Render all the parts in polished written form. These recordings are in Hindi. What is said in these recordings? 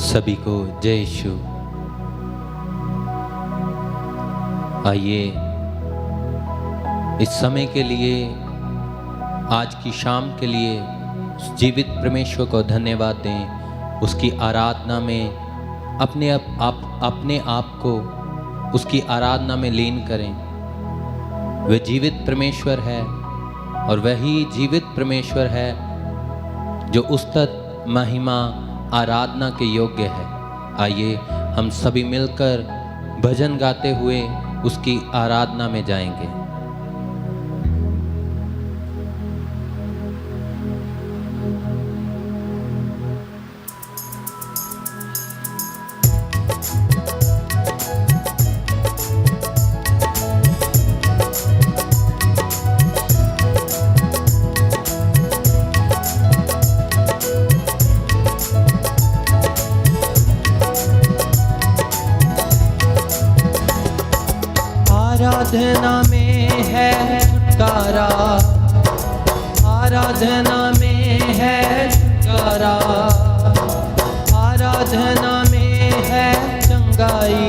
सभी को जय यीशु। आइए इस समय के लिए, आज की शाम के लिए जीवित परमेश्वर को धन्यवाद दें। उसकी आराधना में अपने आप को उसकी आराधना में लीन करें। वह जीवित परमेश्वर है और वही जीवित परमेश्वर है जो उस्तत महिमा आराधना के योग्य है। आइए हम सभी मिलकर भजन गाते हुए उसकी आराधना में जाएंगे। आराधना में है छुटकारा, आराधना में है छुटकारा, आराधना में है चंगाई,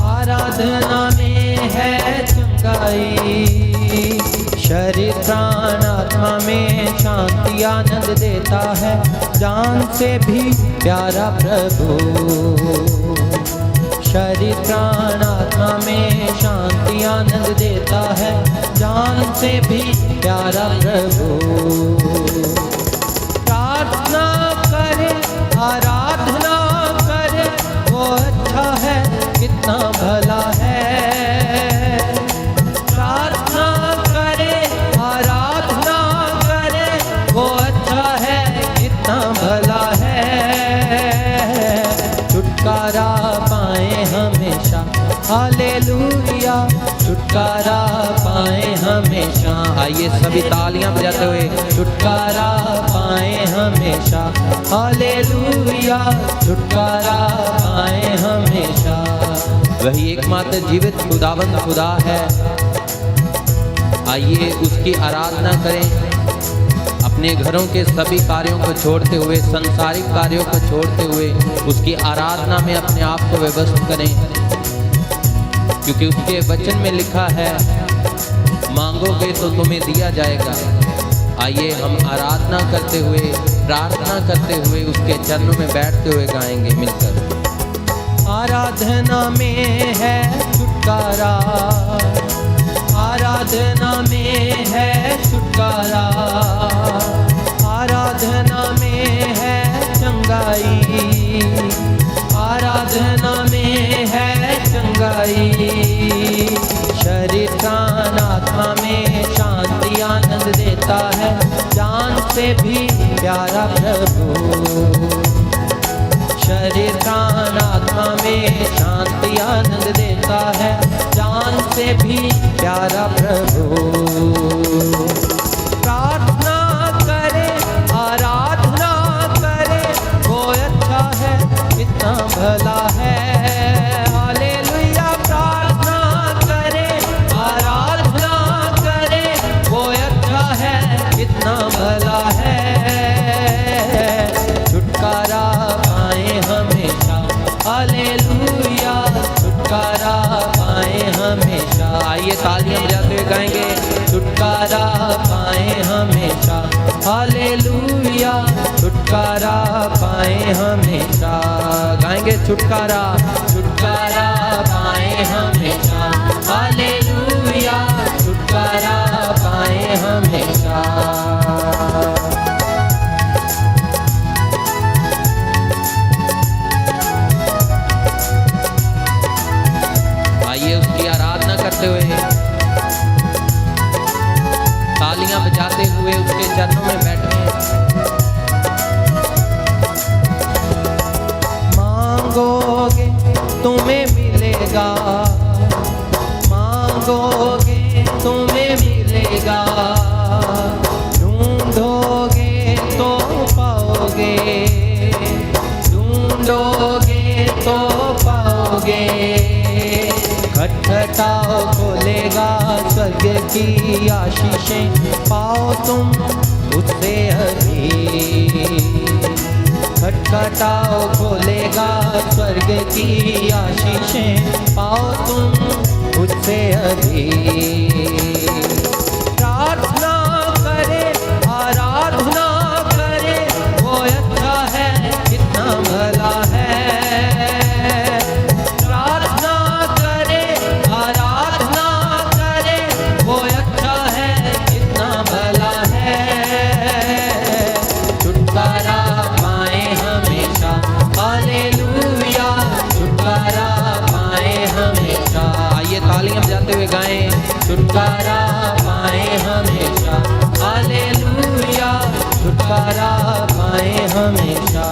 आराधना में है चंगाई। शरीर प्राण आत्मा में शांति आनंद देता है, जान से भी प्यारा प्रभु। शरीर प्राण आत्मा में शांति आनंद देता है, जान से भी प्यारा प्रभु। प्रार्थना करे आराधना करे, वो अच्छा है कितना भला है। प्रार्थना करे आराधना करे, वो अच्छा है कितना भला है। छुटकारा पाए हमेशा, हालेलुया, छुटकारा पाए हमेशा। आइए सभी तालियां बजाते हुए छुटकारा पाए हमेशा, हालेलुया, छुटकारा पाए हमेशा। वही एकमात्र जीवित खुदावंद खुदा है। आइए उसकी आराधना करें। अपने घरों के सभी कार्यों को छोड़ते हुए, संसारिक कार्यों को छोड़ते हुए उसकी आराधना में अपने आप को व्यवस्थित करें, क्योंकि उसके वचन में लिखा है, मांगोगे तो तुम्हें दिया जाएगा। आइए हम आराधना करते हुए, प्रार्थना करते हुए उसके चरणों में बैठते हुए गाएंगे मिलकर। आराधना में है छुटकारा, आराधना में है छुटकारा, आराधना में है चंगाई, आराधना में है चंगाई। शरीर प्राण आत्मा में शांति आनंद देता है, जान से भी प्यारा प्रभु। शरीर प्राण आत्मा में शांति आनंद देता है, जान से भी प्यारा प्रभु। प्रार्थना करे आराधना करे, वो अच्छा है कितना भला है। हालेलुया, प्रार्थना करे आराधना करे, वो अच्छा है कितना भला है। छुटकारा पाए हमेशा, हालेलुया, छुटकारा पाए हमेशा। आइए तालियां बजाते हुए गाएंगे छुटकारा पाए हमेशा, हालेलुया, छुटकारा पाए हमेशा। गाएंगे छुटकारा, छुटकारा पाए हमेशा, हालेलुया, छुटकारा पाए हमेशा। आइए उसकी आराधना करते हुए, तालियां बजाते हुए उसके चरणों में बैठे। मांगोगे तुम्हें मिलेगा, मांगोगे तुम्हें मिलेगा, ढूंढोगे तो पाओगे, ढूंढोगे तो पाओगे। खटखटाओ खोलेगा स्वर्ग की आशीषें, पाओ तुम उससे अभी। खटखटाओ खोलेगा स्वर्ग की आशीषें, पाओ तुम उससे अभी। प्रार्थना करे आराधना करे, वो अच्छा है कितना भला है। प्रार्थना करे आराधना करे, वो अच्छा है कितना भला है। छुटकारा पाए हमेशा, हालेलुया, छुटकारा पाए हमेशा। आइए तालियां बजाते हुए गाएं। छुटकारा पाए हमेशा, हालेलुया, छुटकारा पाए हमेशा।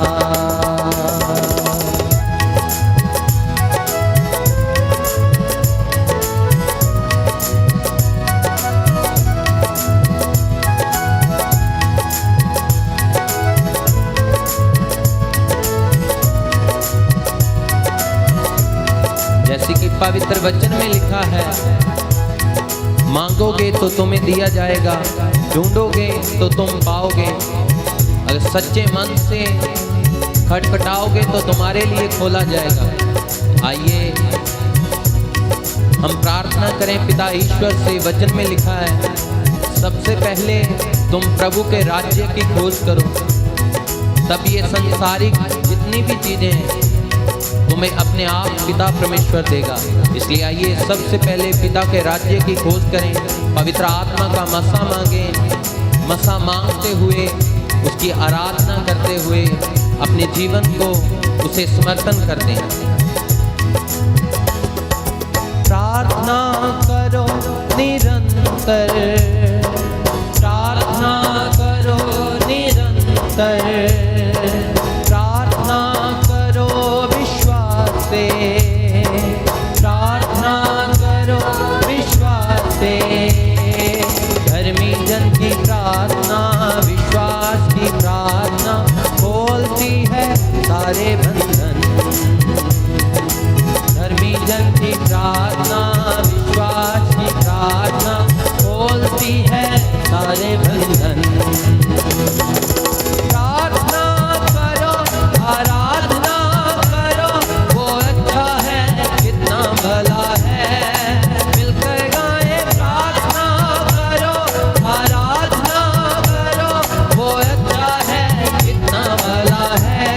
जैसे कि पवित्र वचन में लिखा है, मांगोगे तो तुम्हें दिया जाएगा, ढूंढोगे तो तुम पाओगे। अगर सच्चे मन से खटखटाओगे तो तुम्हारे लिए खोला जाएगा। आइए हम प्रार्थना करें पिता ईश्वर से। वचन में लिखा है, सबसे पहले तुम प्रभु के राज्य की खोज करो, तब ये संसारिक जितनी भी चीजें हैं तुम्हें अपने आप पिता परमेश्वर देगा। इसलिए आइए सबसे पहले पिता के राज्य की खोज करें, पवित्र आत्मा का मसा मांगें। मसा मांगते हुए, उसकी आराधना करते हुए अपने जीवन को उसे समर्पण करते हैं। प्रार्थना करो निरंतर, प्रार्थना करो निरंतर, प्रार्थना करो विश्वास से, प्रार्थना करो विश्वास से। धर्मी जन की प्रार्थना, विश्वास की प्रार्थना खोलती है सारे बंधन। धर्मी जन की प्रार्थना, विश्वास की प्रार्थना खोलती है सारे बंधन। प्रार्थना करो आराधना करो, वो अच्छा है कितना भला है। मिलकर गाएं, प्रार्थना करो आराधना करो, वो अच्छा है कितना भला है।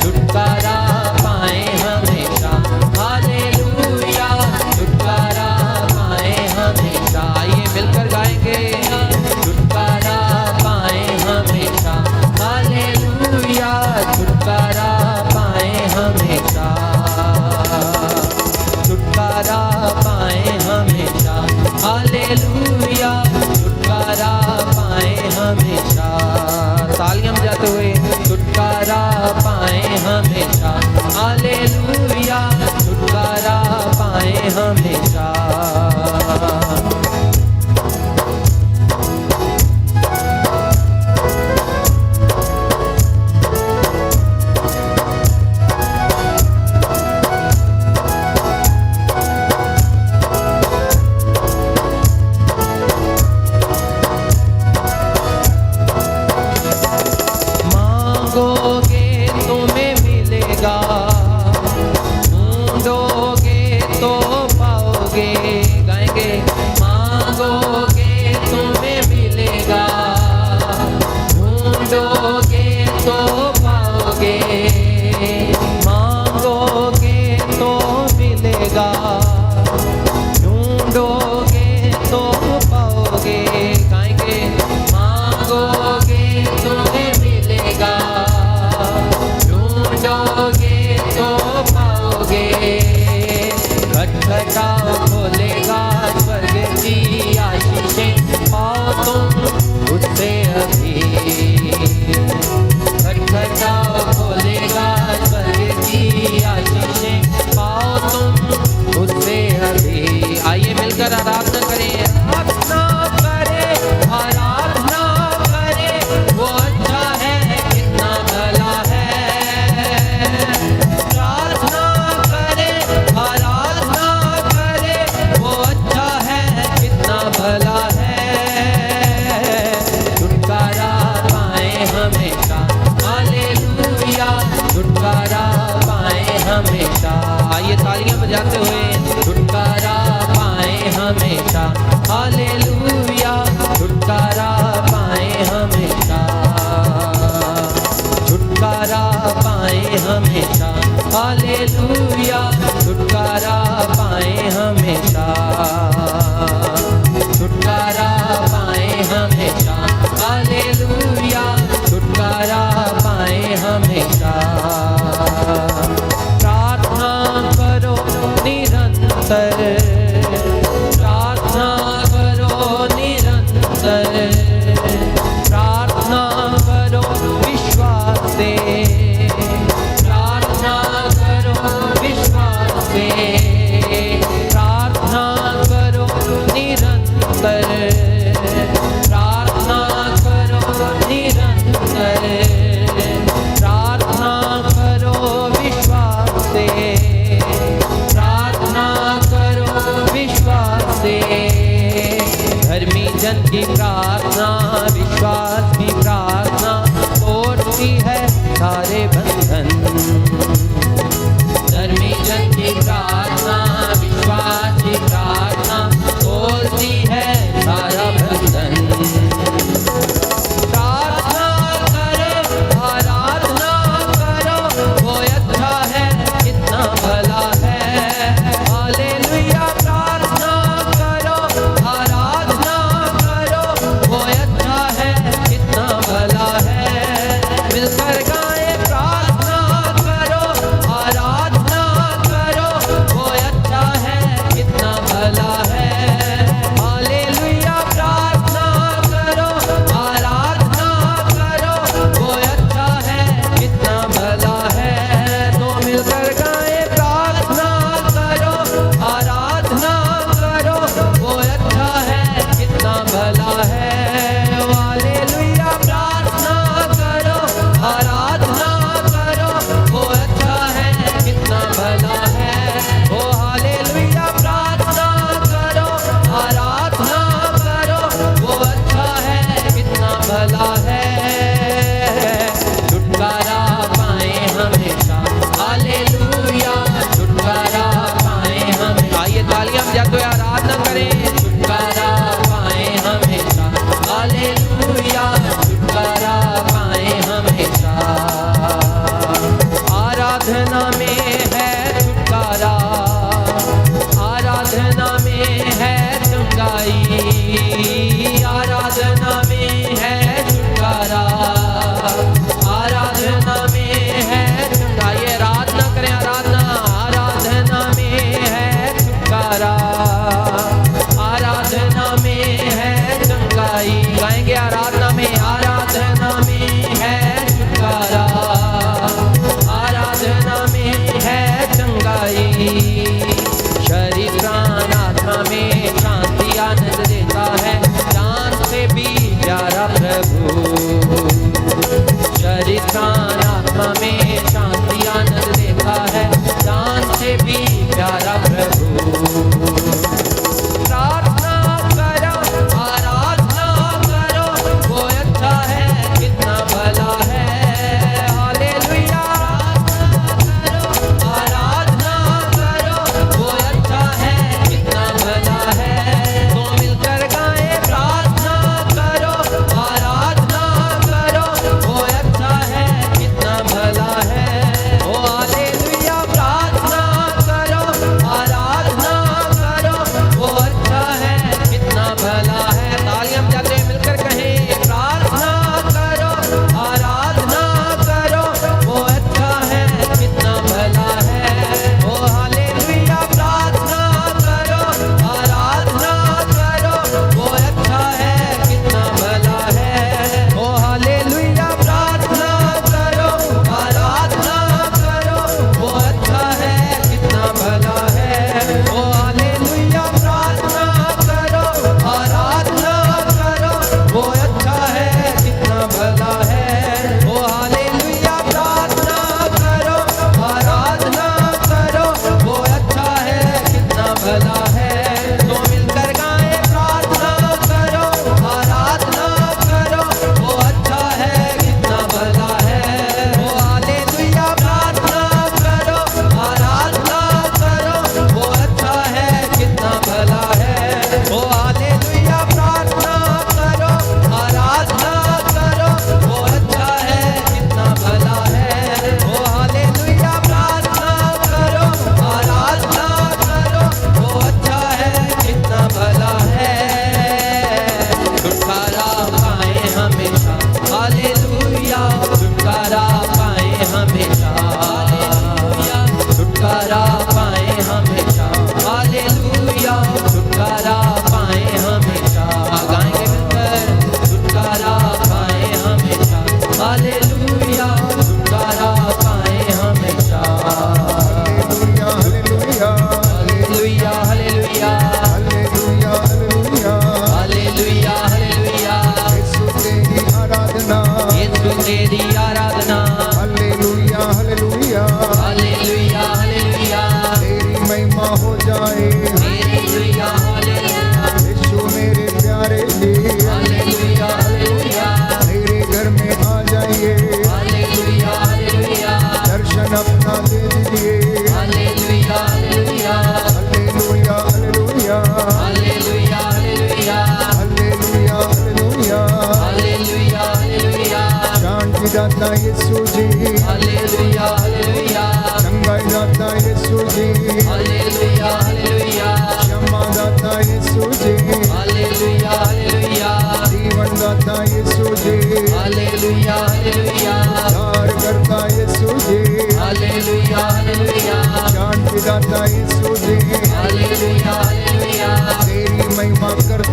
छुटकारा पाए हमेशा, हालेलुया, छुटकारा पाए हमेशा। आइए मिलकर गाएंगे। छुटकारा पाए हमेशा, हालेलुया, छुटकारा पाए हमेशा। छुटकारा पाए हमेशा, हालेलुया, छुटकारा पाए हमेशा। तालियां बजाते हुए छुटकारा पाए हमेशा, हालेलुया, छुटकारा पाए हमेशा। मांगोगे तुम्हें मिलेगा, ढूंढोगे तो पाओगे। हमेशा, हालेलुया छुटकारा पाए हमेशा, छुटकारा पाए हमेशा, हालेलुया छुटकारा पाए हमेशा, छुटकारा पाए हमेशा, हालेलुया छुटकारा पाए हमेशा। प्रार्थना करो निरंतर, प्रार्थना करो निरंतर, प्रार्थना करो विश्वास से, प्रार्थना करो विश्वास से, प्रार्थना करो निरंतर, प्रार्थना करो निरंतर, प्रार्थना करो विश्वास से, प्रार्थना करो विश्वास से। धर्मी जन की प्रार्थना, विश्वास की प्रार्थना तोड़ती है सारे बंधन। धर्मी जन की प्रार्थना, विश्वास की प्रार्थना तोड़ती है सारा बंधन। प्रार्थना करो, आराधना करो, वो अच्छा है, कितना भला है। हालेलुया प्रार्थना करो, आराधना करो, वो अच्छा है, कितना भला है। मिलकर गाएं प्रार्थना करो, आराधना करो, वो अच्छा है, कितना भला है। हालेलुया प्रार्थना करो, आराधना करो, वो अच्छा है, कितना भला है। तो मिलकर गाएं प्रार्थना करो, आराधना करो, वो अच्छा है, कितना भला है। हालेलुया प्रार्थना करो, आराधना करो, वो अच्छा है, कितना भला है। ओ हालेलुया प्रार्थना करो, आराधना करो, वो अच्छा है, कितना भला है। छुटकारा पाए हमेशा, हालेलुया छुटकारा पाए हमेशा। आइए तालियां बजाते हुए आराधना करें। छुटकारा पाए हमेशा, हालेलुया छुटकारा पाए हमेशा। आराधना में है छुटकारा, आराधना में है चंगाई, आराधना में है छुटकारा, आराधना में है चंगाई। आराधना करें, आराधना, आराधना में है छुटकारा, आराधना में है चंगाई। गाएंगे आराधना में, आराधना में है छुटकारा, आराधना में है चंगाई। शरीर प्राण आत्मा में शांति आनंद देता है।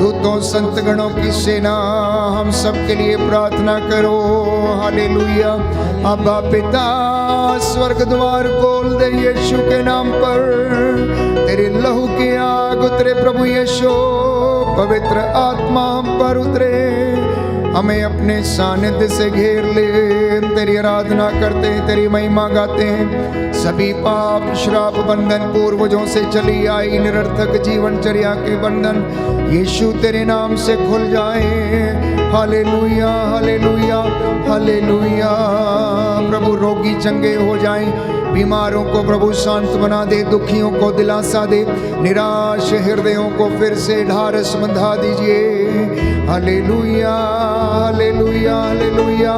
दूतों संत गणों की सेना हम सब के लिए प्रार्थना करो। हालेलुया। अब्बा पिता स्वर्ग द्वार खोल दे यीशु के नाम पर, तेरे लहू की आग उतरे प्रभु यीशु, पवित्र आत्मा हम पर उतरे, हमें अपने सानिध्य से घेर ले। तेरी आराधना करते हैं, तेरी महिमा गाते हैं। सभी पाप श्राप बंधन पूर्वजों से चली आई निरर्थक जीवनचर्या के बंधन यीशु तेरे नाम से खुल जाए। Hallelujah hallelujah hallelujah. प्रभु रोगी चंगे हो जाएं, बीमारों को प्रभु शांत बना दे, दुखियों को दिलासा दे, निराश हृदयों को फिर से ढारस बंधा दीजिए। Hallelujah hallelujah hallelujah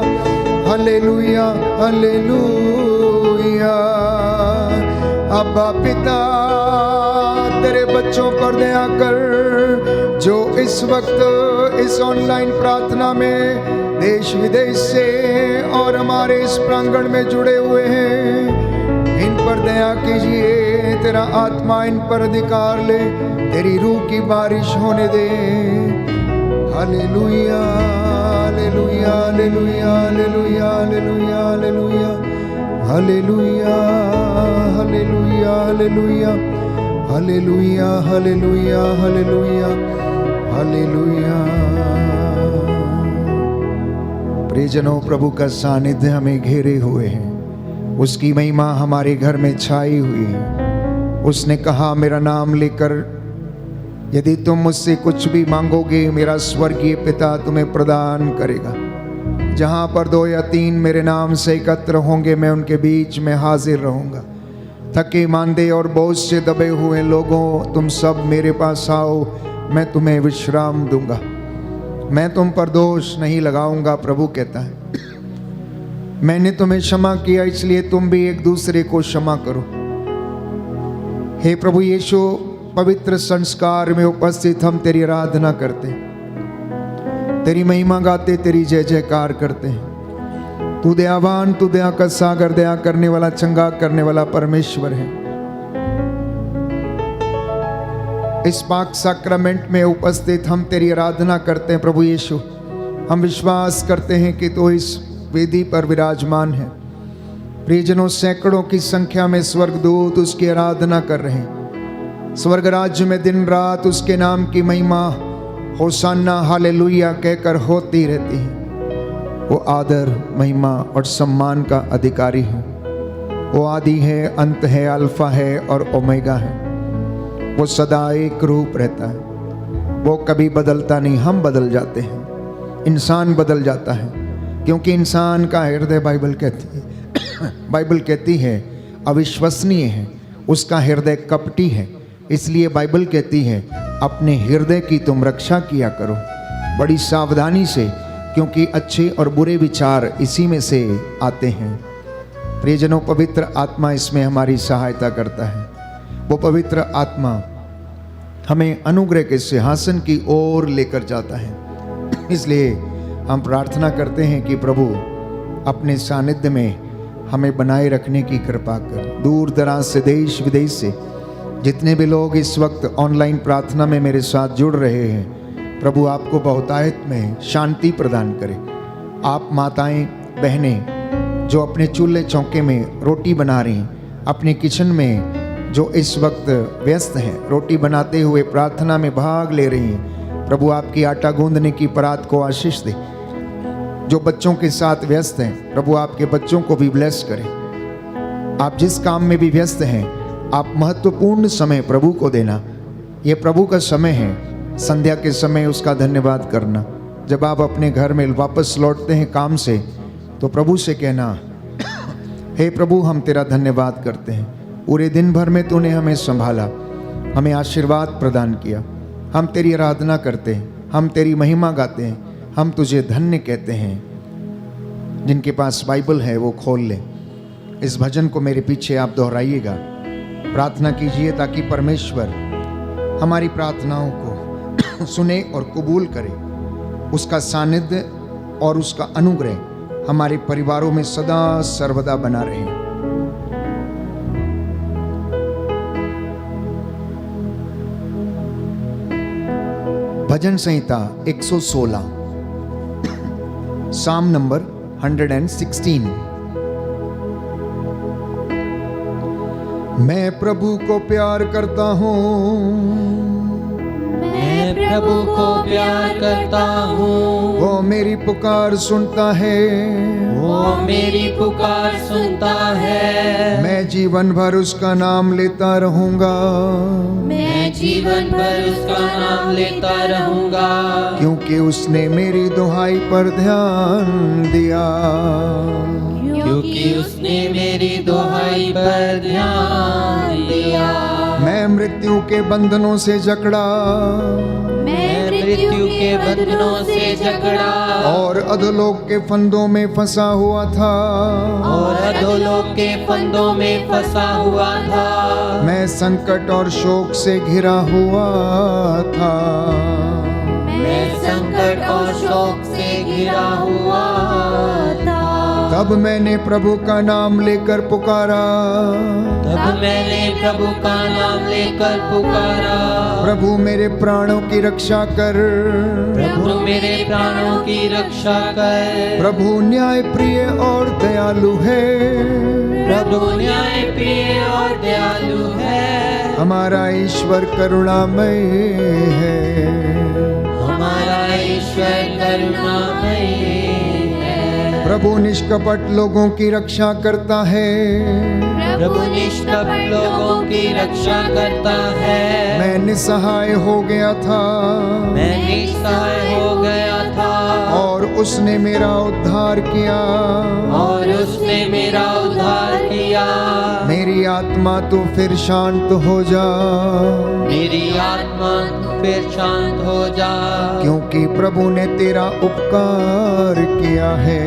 hallelujah hallelujah. अब्बा पिता तेरे बच्चों पर दया कर, जो इस वक्त इस ऑनलाइन प्रार्थना में देश विदेश से और हमारे इस प्रांगण में जुड़े हुए हैं, इन पर दया कीजिए। तेरा आत्मा इन पर अधिकार ले, तेरी रूह की बारिश होने दे। Hallelujah hallelujah hallelujah hallelujah hallelujah hallelujah hallelujah hallelujah hallelujah hallelujah hallelujah hallelujah. प्रियजनों, प्रभु का सानिध्य हमें घेरे हुए है, उसकी महिमा हमारे घर में छाई हुई है। उसने कहा, मेरा नाम लेकर यदि तुम मुझसे कुछ भी मांगोगे, मेरा स्वर्गीय पिता तुम्हें प्रदान करेगा। जहाँ पर 2 या 3 मेरे नाम से एकत्र होंगे, मैं उनके बीच में हाजिर रहूँगा। थके मांदे और बोझ से दबे हुए लोगों, तुम सब मेरे पास आओ, मैं तुम्हें विश्राम दूंगा। मैं तुम पर दोष नहीं लगाऊंगा, प्रभु कहता है। मैंने तुम्हें क्षमा किया, इसलिए तुम भी एक दूसरे को क्षमा करो। हे प्रभु यीशु, पवित्र संस्कार में उपस्थित हम तेरी आराधना करते हैं, तेरी महिमा गाते, तेरी जय जयकार करते हैं। तू दयावान, तू दया का सागर, दया करने वाला, चंगा करने वाला परमेश्वर है। इस पाक सैक्रामेंट में उपस्थित हम तेरी आराधना करते हैं प्रभु यीशु। हम विश्वास करते हैं कि तू इस वेदी पर विराजमान है। प्रियजनों, सैकड़ों की संख्या में स्वर्गदूत उसकी आराधना कर रहे हैं। स्वर्ग राज्य में दिन रात उसके नाम की महिमा होसाना हालेलुया कहकर होती रहती है। वो आदर, महिमा और सम्मान का अधिकारी है। वो आदि है, अंत है, अल्फा है और ओमेगा है। वो सदा एक रूप रहता है, वो कभी बदलता नहीं। हम बदल जाते हैं, इंसान बदल जाता है, क्योंकि इंसान का हृदय बाइबल कहती है अविश्वसनीय है, उसका हृदय कपटी है। इसलिए बाइबल कहती है अपने हृदय की तुम रक्षा किया करो बड़ी सावधानी से, क्योंकि अच्छे और बुरे विचार इसी में से आते हैं। प्रियजनों, पवित्र आत्मा इसमें हमारी सहायता करता है। वो पवित्र आत्मा हमें अनुग्रह के सिंहासन की ओर लेकर जाता है। इसलिए हम प्रार्थना करते हैं कि प्रभु अपने सानिध्य में हमें बनाए रखने की कृपा कर। दूर दराज से, देश विदेश से जितने भी लोग इस वक्त ऑनलाइन प्रार्थना में मेरे साथ जुड़ रहे हैं, प्रभु आपको बहुतायत में शांति प्रदान करे। आप माताएं, बहनें जो अपने चूल्हे चौके में रोटी बना रही हैं, अपने किचन में जो इस वक्त व्यस्त हैं, रोटी बनाते हुए प्रार्थना में भाग ले रही हैं, प्रभु आपकी आटा गूंदने की परात को आशीष दे। जो बच्चों के साथ व्यस्त हैं, प्रभु आपके बच्चों को भी ब्लेस करें। आप जिस काम में भी व्यस्त हैं, आप महत्वपूर्ण समय प्रभु को देना। ये प्रभु का समय है, संध्या के समय उसका धन्यवाद करना। जब आप अपने घर में वापस लौटते हैं काम से, तो प्रभु से कहना, हे प्रभु, हम तेरा धन्यवाद करते हैं। पूरे दिन भर में तूने हमें संभाला, हमें आशीर्वाद प्रदान किया। हम तेरी आराधना करते हैं, हम तेरी महिमा गाते हैं, हम तुझे धन्य कहते हैं। जिनके पास बाइबल है वो खोल ले। इस भजन को मेरे पीछे आप दोहराइएगा, प्रार्थना कीजिए ताकि परमेश्वर हमारी प्रार्थनाओं को सुने और कबूल करे। उसका सानिध्य और उसका अनुग्रह हमारे परिवारों में सदा सर्वदा बना रहे। भजन संहिता 116, साम नंबर 116। मैं प्रभु को प्यार करता हूँ, मैं प्रभु को प्यार करता हूँ, वो मेरी पुकार सुनता है, वो मेरी पुकार सुनता है। मैं जीवन भर उसका नाम लेता रहूंगा, मैं जीवन भर उसका नाम लेता रहूंगा, क्योंकि उसने मेरी दुहाई पर ध्यान दिया। क्योंकि उसने मेरी दुहाई पर ध्यान दिया। मैं मृत्यु के बंधनों से जकड़ा, मैं मृत्यु के बंधनों से जकड़ा, और अधोलोक के फंदों में फंसा हुआ था, और अधोलोक के फंदों में फंसा हुआ था। मैं संकट और शोक से घिरा हुआ था, मैं संकट और शोक से घिरा हुआ था। तब मैंने प्रभु का नाम लेकर पुकारा, तब मैंने प्रभु का नाम लेकर पुकारा। प्रभु मेरे प्राणों की रक्षा कर, प्रभु मेरे प्राणों की रक्षा कर। प्रभु न्याय प्रिय और दयालु है, प्रभु न्याय प्रिय और दयालु है। हमारा ईश्वर करुणामय है, हमारा ईश्वर करुणामय है। प्रभु निष्कपट लोगों की रक्षा करता है, प्रभु निष्कपट लोगों की रक्षा करता है। मैं निसहाय हो गया था, मैं निस्सहाय हो गया था, और उसने मेरा उद्धार किया, और उसने मेरा उद्धार किया। मेरी आत्मा तू फिर शांत हो जा, मेरी आत्मा तू फिर शांत हो जा, क्योंकि प्रभु ने तेरा उपकार किया है।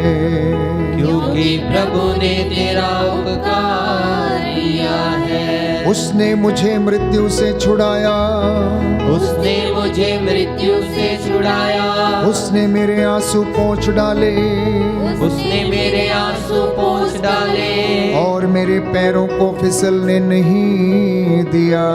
क्योंकि प्रभु ने तेरा उपकार किया है। उसने मुझे मृत्यु से छुड़ाया, उसने मुझे मृत्यु से छुड़ाया। उसने मेरे आंसू पोंछ डाले, उसने मेरे आंसू पोंछ डाले, और मेरे पैरों को फिसलने नहीं दिया,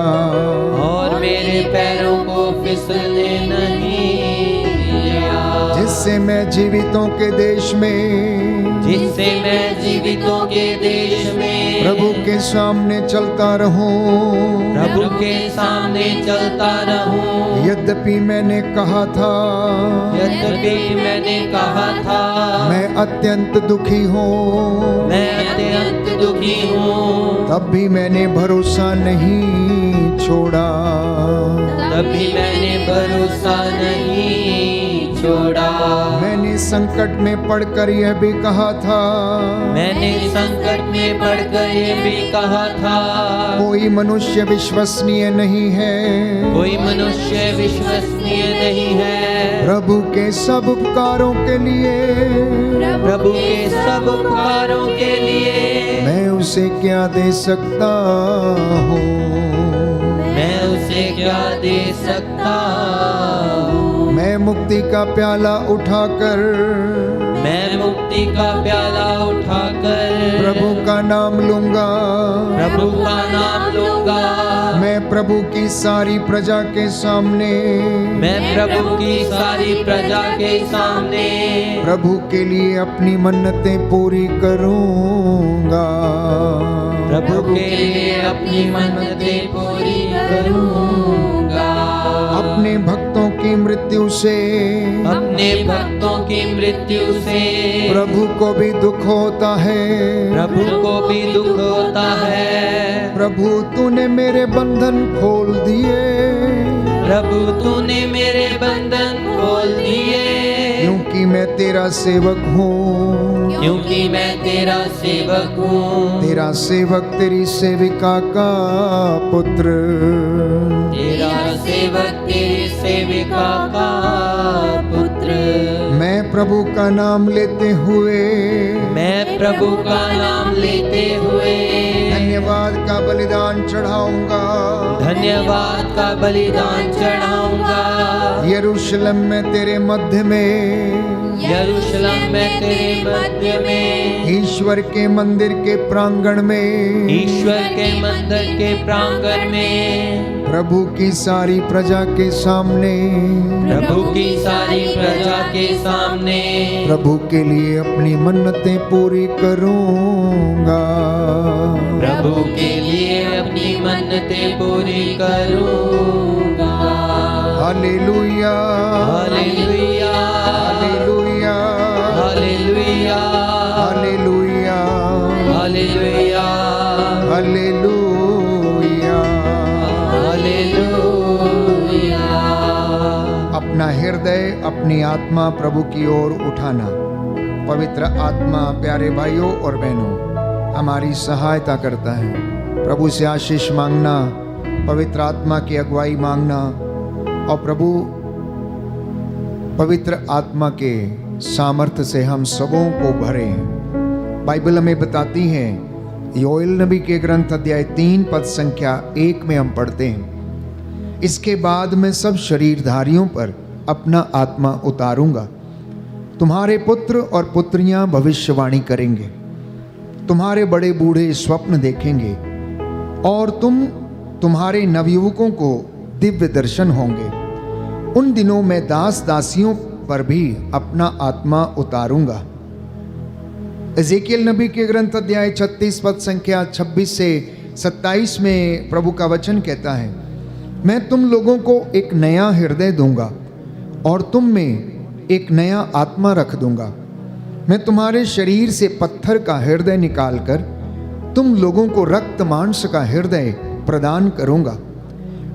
और मेरे पैरों को फिसलने नहीं दिया। जिससे मैं जीवितों के देश में, जिससे मैं जीवितों के देश में प्रभु के सामने चलता रहूं। प्रभु के सामने चलता रहूं। यद्यपि मैंने कहा था, यद्यपि मैंने कहा था, मैं अत्यंत दुखी हूँ, मैं अत्यंत दुखी हूँ, तब भी मैंने भरोसा नहीं छोड़ा। तभी मैंने भरोसा नहीं छोड़ा। मैंने संकट में पड़कर यह भी कहा था, मैंने संकट में पड़कर ये भी कहा था, कोई मनुष्य विश्वसनीय नहीं है, कोई मनुष्य विश्वसनीय नहीं है। प्रभु के सब उपकारों के लिए, प्रभु के सब उपकारों के लिए मैं उसे क्या दे सकता हूँ। मैं उसे क्या दे सकता हूँ। मैं मुक्ति का प्याला उठाकर, मैं मुक्ति का प्याला उठाकर प्रभु का नाम लूंगा। प्रभु का नाम लूंगा। मैं प्रभु की सारी प्रजा के सामने, मैं प्रभु की सारी प्रजा के सामने प्रभु के लिए अपनी मन्नतें पूरी करूंगा। प्रभु के लिए अपनी मन्नतें पूरी करूंगा। अपने भक्तों की मृत्यु से, अपने भक्तों की मृत्यु से प्रभु को भी दुख होता है। प्रभु को भी दुख होता है। प्रभु तूने मेरे बंधन खोल दिए, प्रभु तूने मेरे बंधन खोल दिए, क्योंकि मैं तेरा सेवक हूँ। क्योंकि मैं तेरा सेवक हूँ। तेरा सेवक तेरी सेविका का पुत्र, तेरा सेवक तेरी सेविका का पुत्र। मैं प्रभु का नाम लेते हुए, मैं प्रभु का नाम लेते हुए धन्यवाद का बलिदान चढ़ाऊंगा। धन्यवाद का बलिदान चढ़ाऊंगा। यरूशलेम में तेरे मध्य में, यरूशलेम में तेरे मध्य में ईश्वर के मंदिर के प्रांगण में, ईश्वर के मंदिर के प्रांगण में, प्रभु की सारी प्रजा के सामने, प्रभु की सारी प्रजा के सामने, प्रभु के लिए अपनी मन्नतें पूरी करूंगा। प्रभु के लिए अपनी मन्नतें पूरी करूंगा। Hallelujah, hallelujah, hallelujah, hallelujah, hallelujah, hallelujah, hallelujah. Hallelujah. अपना हृदय, अपनी आत्मा प्रभु की ओर उठाना। पवित्र आत्मा प्यारे भाइयों और बहनों हमारी सहायता करता है। प्रभु से आशीष मांगना, पवित्र आत्मा की अगुवाई मांगना और प्रभु पवित्र आत्मा के सामर्थ्य से हम सबों को भरें। बाइबल हमें बताती है, योएल नबी के ग्रंथ अध्याय 3 पद संख्या 1 में हम पढ़ते हैं, इसके बाद मैं सब शरीरधारियों पर अपना आत्मा उतारूंगा। तुम्हारे पुत्र और पुत्रियां भविष्यवाणी करेंगे, तुम्हारे बड़े बूढ़े स्वप्न देखेंगे और तुम्हारे नवयुवकों को दिव्य दर्शन होंगे। उन दिनों मैं दास दासियों पर भी अपना आत्मा उतारूंगा। एजेकियल नबी के ग्रंथ अध्याय 36 पद संख्या 26 से 27 में प्रभु का वचन कहता है, मैं तुम लोगों को एक नया हृदय दूंगा और तुम में एक नया आत्मा रख दूंगा। मैं तुम्हारे शरीर से पत्थर का हृदय निकालकर तुम लोगों को रक्त मांस का हृदय प्रदान करूंगा।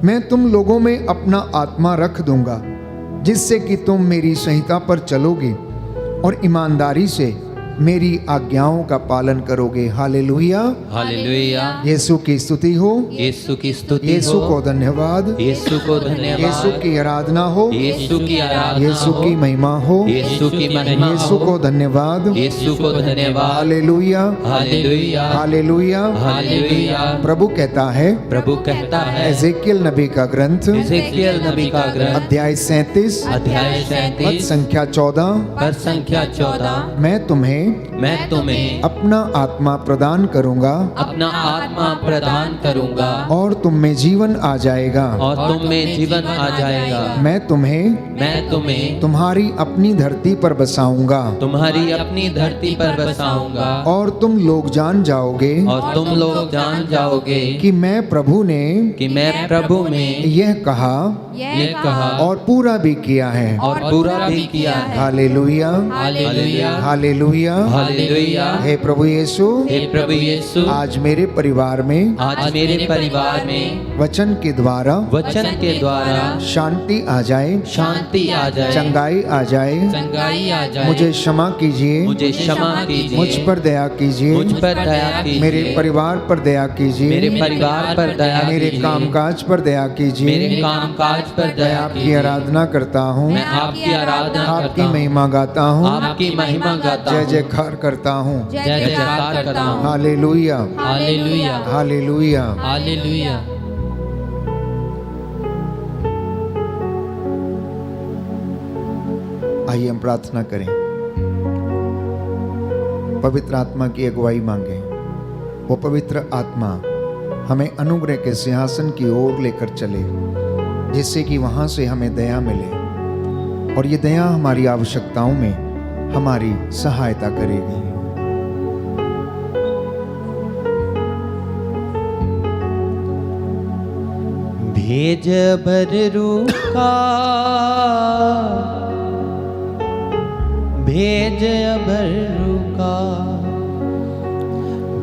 मैं तुम लोगों में अपना आत्मा रख दूंगा, जिससे कि तुम मेरी संहिता पर चलोगे और ईमानदारी से मेरी आज्ञाओं का पालन करोगे। Hallelujah, hallelujah. यीशु की स्तुति हो, यीशु की स्तुति यीशु हो, को धन्यवाद, यीशु को धन्यवाद, यीशु की आराधना हो, यीशु की आराधना यीशु हो, की महिमा हो, यीशु की महिमा यीशु हो, को धन्यवाद, यीशु को धन्यवाद। Hallelujah, hallelujah, hallelujah. हालेलुया। प्रभु कहता है, प्रभु कहता है, एजेकियल नबी का ग्रंथ एजेकियल नबी का ग्रंथ अध्याय 37 अध्याय पद 37 संख्या 14, पद संख्या 14, मैं तुम्हें तुम्हें अपना आत्मा प्रदान करूंगा अपना आत्मा प्रदान करूंगा और तुम में जीवन आ जाएगा। और तुम में जीवन आ जाएगा। मैं तुम्हें तुम्हारी अपनी धरती पर बसाऊंगा तुम्हारी अपनी धरती पर बसाऊंगा और तुम लोग जान जाओगे और तुम लोग जान जाओगे कि मैं प्रभु ने यह कहा और पूरा भी किया है। और पूरा भी किया है। Hallelujah, hallelujah, hallelujah, hallelujah. हे प्रभु यीशु, हे प्रभु यीशु, आज मेरे परिवार में वचन के द्वारा शांति आ जाए, शांति आ जाए, चंगाई आ जाए, चंगाई आ जाए। मुझे क्षमा कीजिए, मुझ पर दया कीजिए, मेरे परिवार पर दया कीजिए, मेरे कामकाज पर दया कीजिए। मैं आपकी आराधना करता हूँ, आपकी महिमा गाता हूँ, जय जयकार करता हूँ। Hallelujah, hallelujah, hallelujah. हालेलुया। आइए हम प्रार्थना करें, पवित्र आत्मा की अगुवाई मांगे। वो पवित्र आत्मा हमें अनुग्रह के सिंहासन की ओर लेकर चले, जिससे कि वहां से हमें दया मिले और ये दया हमारी आवश्यकताओं में हमारी सहायता करेगी। भेज भरू का, भेज भरू का,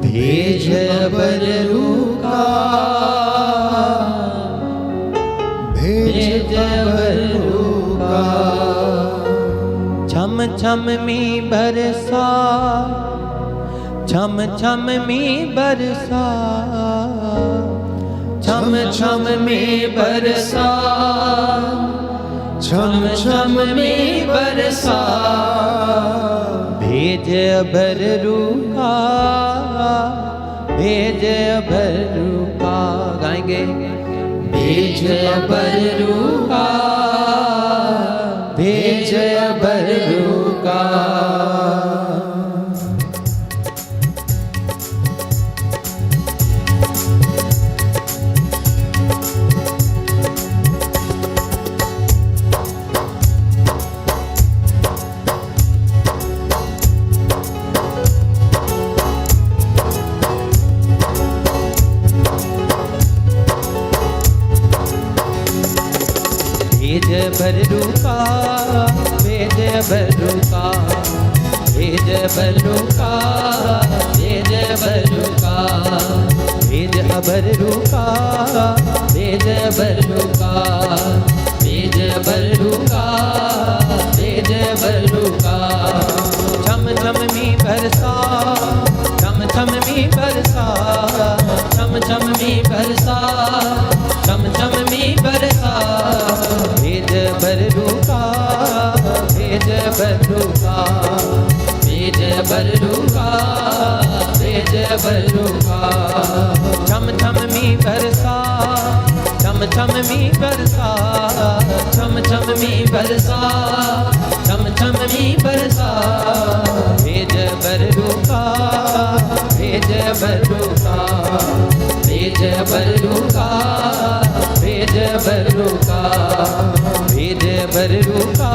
भेज भरू का, भेज भरू का। छम छम में बरसा, छम छम में बरसा, छम छम में बरसा, छम छम में बरसा। भेज भरू का, भेज भरू का। गाएंगे, भेज भरू का, भेज भरू का। बरूका भेज बरूका भेज बरूका भेज बरूका भेज बरूका भेज बरूका भेज बरूका भेज बरूका छम छम मी बरसा छम छम मी बरसा छम छम मी बरसा छम छम मी बरसा भेज बरूका भेज बरूका भेज बरूका भेज बरूका छम छम मी बरसा छम छम मी बरसा छम छम मी बरसा छम छम मी बरसा भेज बरूका भेज बरूका भेज बरूका भेज बरूका भेज बरूका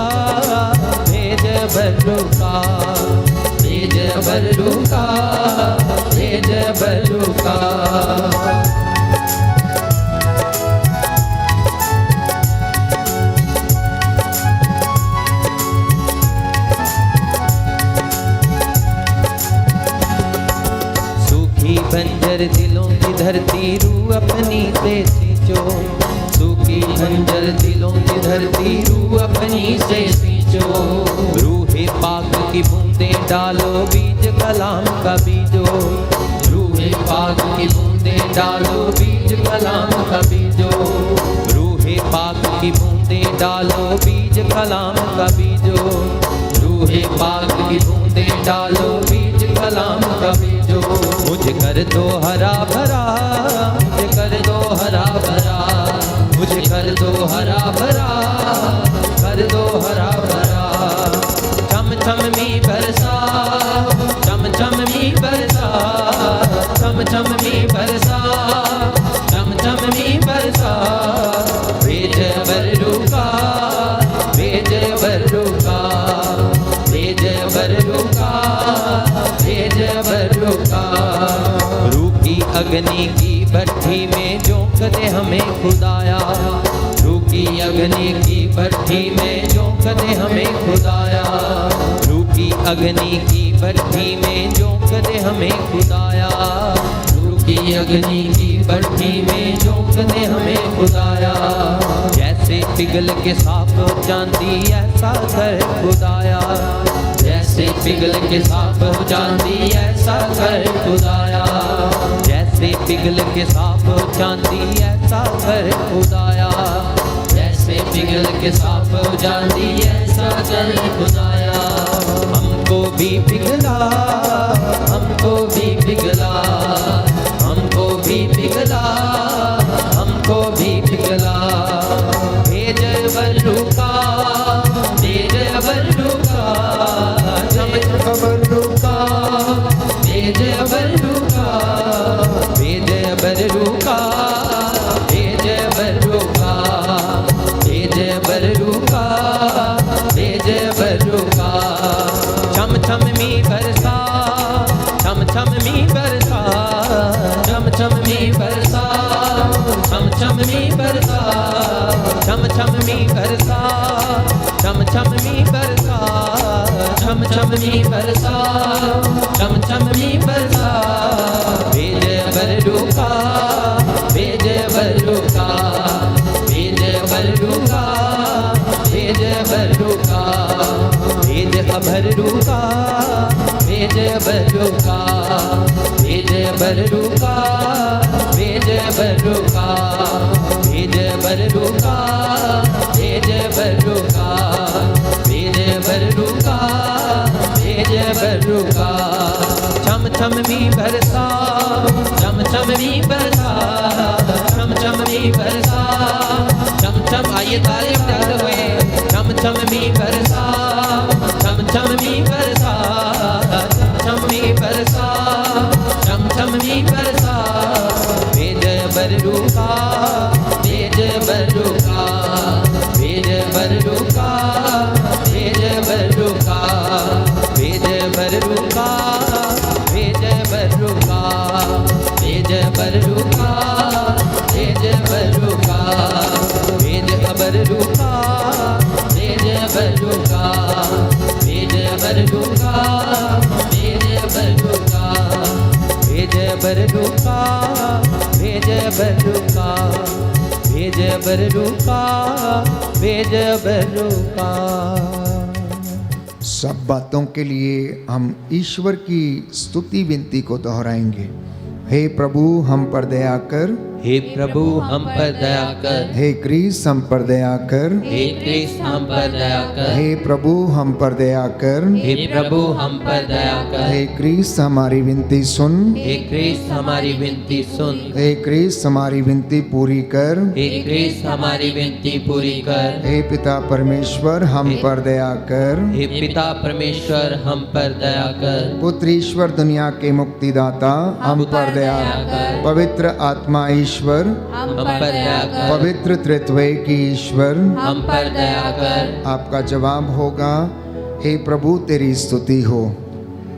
भेज बरूका भेज बरूका भेज बरूका बंजर दिलों की धरती रू अपनी से सींचो सूखी बंजर दिलों की धरती रू अपनी से सींचो रूहे पाक की बूंदें डालो बीज कलाम का बीजो रूहे पाक की बूंदें डालो बीज कलाम का बीजो रूहे पाक की बूंदें डालो बीज कलाम का बीजो रूहे पाक की बूंदें डालो बीज कलाम का बीजो मुझे कर दो हरा भरा मुझे कर दो हरा भरा मुझे कर दो हरा भरा कर दो हरा भरा छम छम मी बरसा छम छम मी बरसा छम छम मी बरसा छम छम मी बरसा भेज बरूका भेज बरूका भेज बरूका भेज बरूका रूखी अग्नि की भट्ठी में झोंक दे हमें खुदाया रूखी अग्नि की भट्ठी में झोंक दे हमें खुदाया रूखी अग्नि की भट्ठी में झोंक दे हमें खुदाया रूखी अग्नि की भट्ठी में झोंक दे हमें खुदाया जैसे पिघल के साफ हो चांदी ऐसा कर खुदाया जैसे पिघल के साफ हो चांदी ऐसा कर खुदाया जैसे पिघल के साफ हो चांदी ऐसा कर खुदाया जैसे पिघल के साफ हो चांदी ऐसा कर खुदाया हमको भी पिघला हमको भी पिघला हमको भी पिघला हमको भी पिघला भेज बरूका भेज बरूका बरूका भेज बरूका भेज बरूका भेज बरूका भेज बरूका भेज बरूका छम छम मी बरसा छम छम मी बरसा छम छम मी बरसा छम छम मी बरसा छम छम मी बरसा छम छम मी बरसा छम छम मी बरसा छम छम मी बरसा भेज बरूका भेज बरूका भेज बरूका भेज बरूका भेज बरूका भेज बरूका भेज बरूका भेज बरूका भेज बरूका भेज बरूका भेज बरूका भेज बरूका छम छम मी बरसा छम छम मी बरसा छम छम मी बरसा छम छम आइए ताली बजाते हुए छम छम मी बरसा छम छम मी बरसा छम मी बरसा छम छम मी बरसा भेज बरूका भेज बरूका भेज बरूका भेज बरूका भेज बरूका भेज बरूका भेज बरूका भेज बरूका भेज बरूका बररुका भेज बररुका भेज बररुका भेज बररुका। सब बातों के लिए हम ईश्वर की स्तुति विनती को दोहराएंगे। हे प्रभु हम पर दया कर, हे प्रभु हम पर दया कर, हे क्रीस्त हम पर दया कर, हे क्रिस्त हम पर दया कर, हे प्रभु हम पर दया कर, हे प्रभु हम पर दया कर, हे क्रीस्त हमारी विनती सुन, हे क्रिस्त हमारी विनती सुन, हे क्रीस्त हमारी विनती पूरी कर, हे क्रिस्त हमारी विनती पूरी कर, हे पिता परमेश्वर हम पर दया कर, हे पिता परमेश्वर हम पर दया कर, पुत्र ईश्वर दुनिया के मुक्तिदाता हम पर दया कर, पवित्र आत्मा ईश्वर हम पर दया कर, पवित्र त्रित्वय की ईश्वर हम पर दया कर। आपका जवाब होगा, हे प्रभु तेरी स्तुति हो।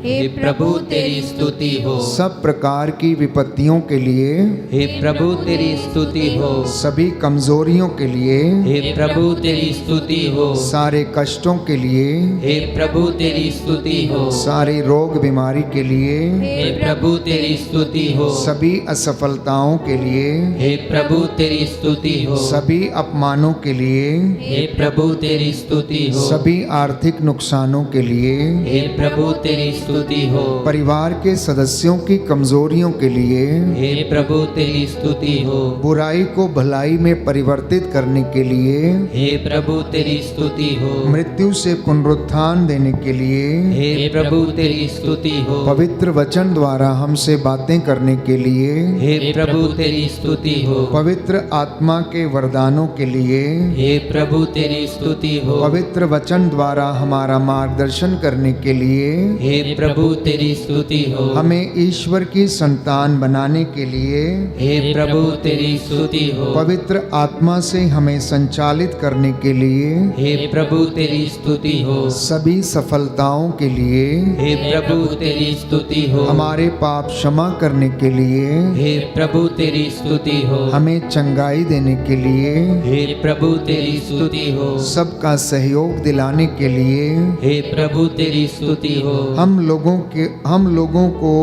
हे प्रभु तेरी स्तुति हो। सब प्रकार की विपत्तियों के लिए, हे प्रभु तेरी स्तुति हो। सभी कमजोरियों के लिए, हे प्रभु तेरी स्तुति हो। सारे कष्टों के लिए, हे प्रभु तेरी स्तुति हो। सारी रोग बीमारी के लिए, हे प्रभु तेरी स्तुति हो। सभी असफलताओं के लिए, हे प्रभु तेरी स्तुति हो। सभी अपमानों के लिए, हे प्रभु तेरी स्तुति हो। सभी आर्थिक नुकसानों के लिए, हे प्रभु तेरी स्तुति हो। परिवार के सदस्यों की कमजोरियों के लिए, हे प्रभु तेरी स्तुति हो। बुराई को भलाई में परिवर्तित करने के लिए, हे प्रभु तेरी स्तुति हो। मृत्यु से पुनरुत्थान देने के लिए, हे प्रभु तेरी स्तुति हो। पवित्र वचन द्वारा हमसे बातें करने के लिए, हे प्रभु तेरी स्तुति हो। पवित्र आत्मा के वरदानों के लिए, हे प्रभु तेरी स्तुति हो। पवित्र वचन द्वारा हमारा मार्गदर्शन करने के लिए, हे प्रभु तेरी स्तुति हो। हमें ईश्वर की संतान बनाने के लिए, हे प्रभु तेरी स्तुति हो। पवित्र आत्मा से हमें संचालित करने के लिए, हे प्रभु तेरी स्तुति हो। सभी सफलताओं के लिए, हे प्रभु तेरी स्तुति हो। हमारे पाप क्षमा करने के लिए, हे प्रभु तेरी स्तुति हो। हमें चंगाई देने के लिए, हे प्रभु तेरी स्तुति हो। सबका सहयोग दिलाने के लिए, हे प्रभु तेरी स्तुति हो। हम लोगों को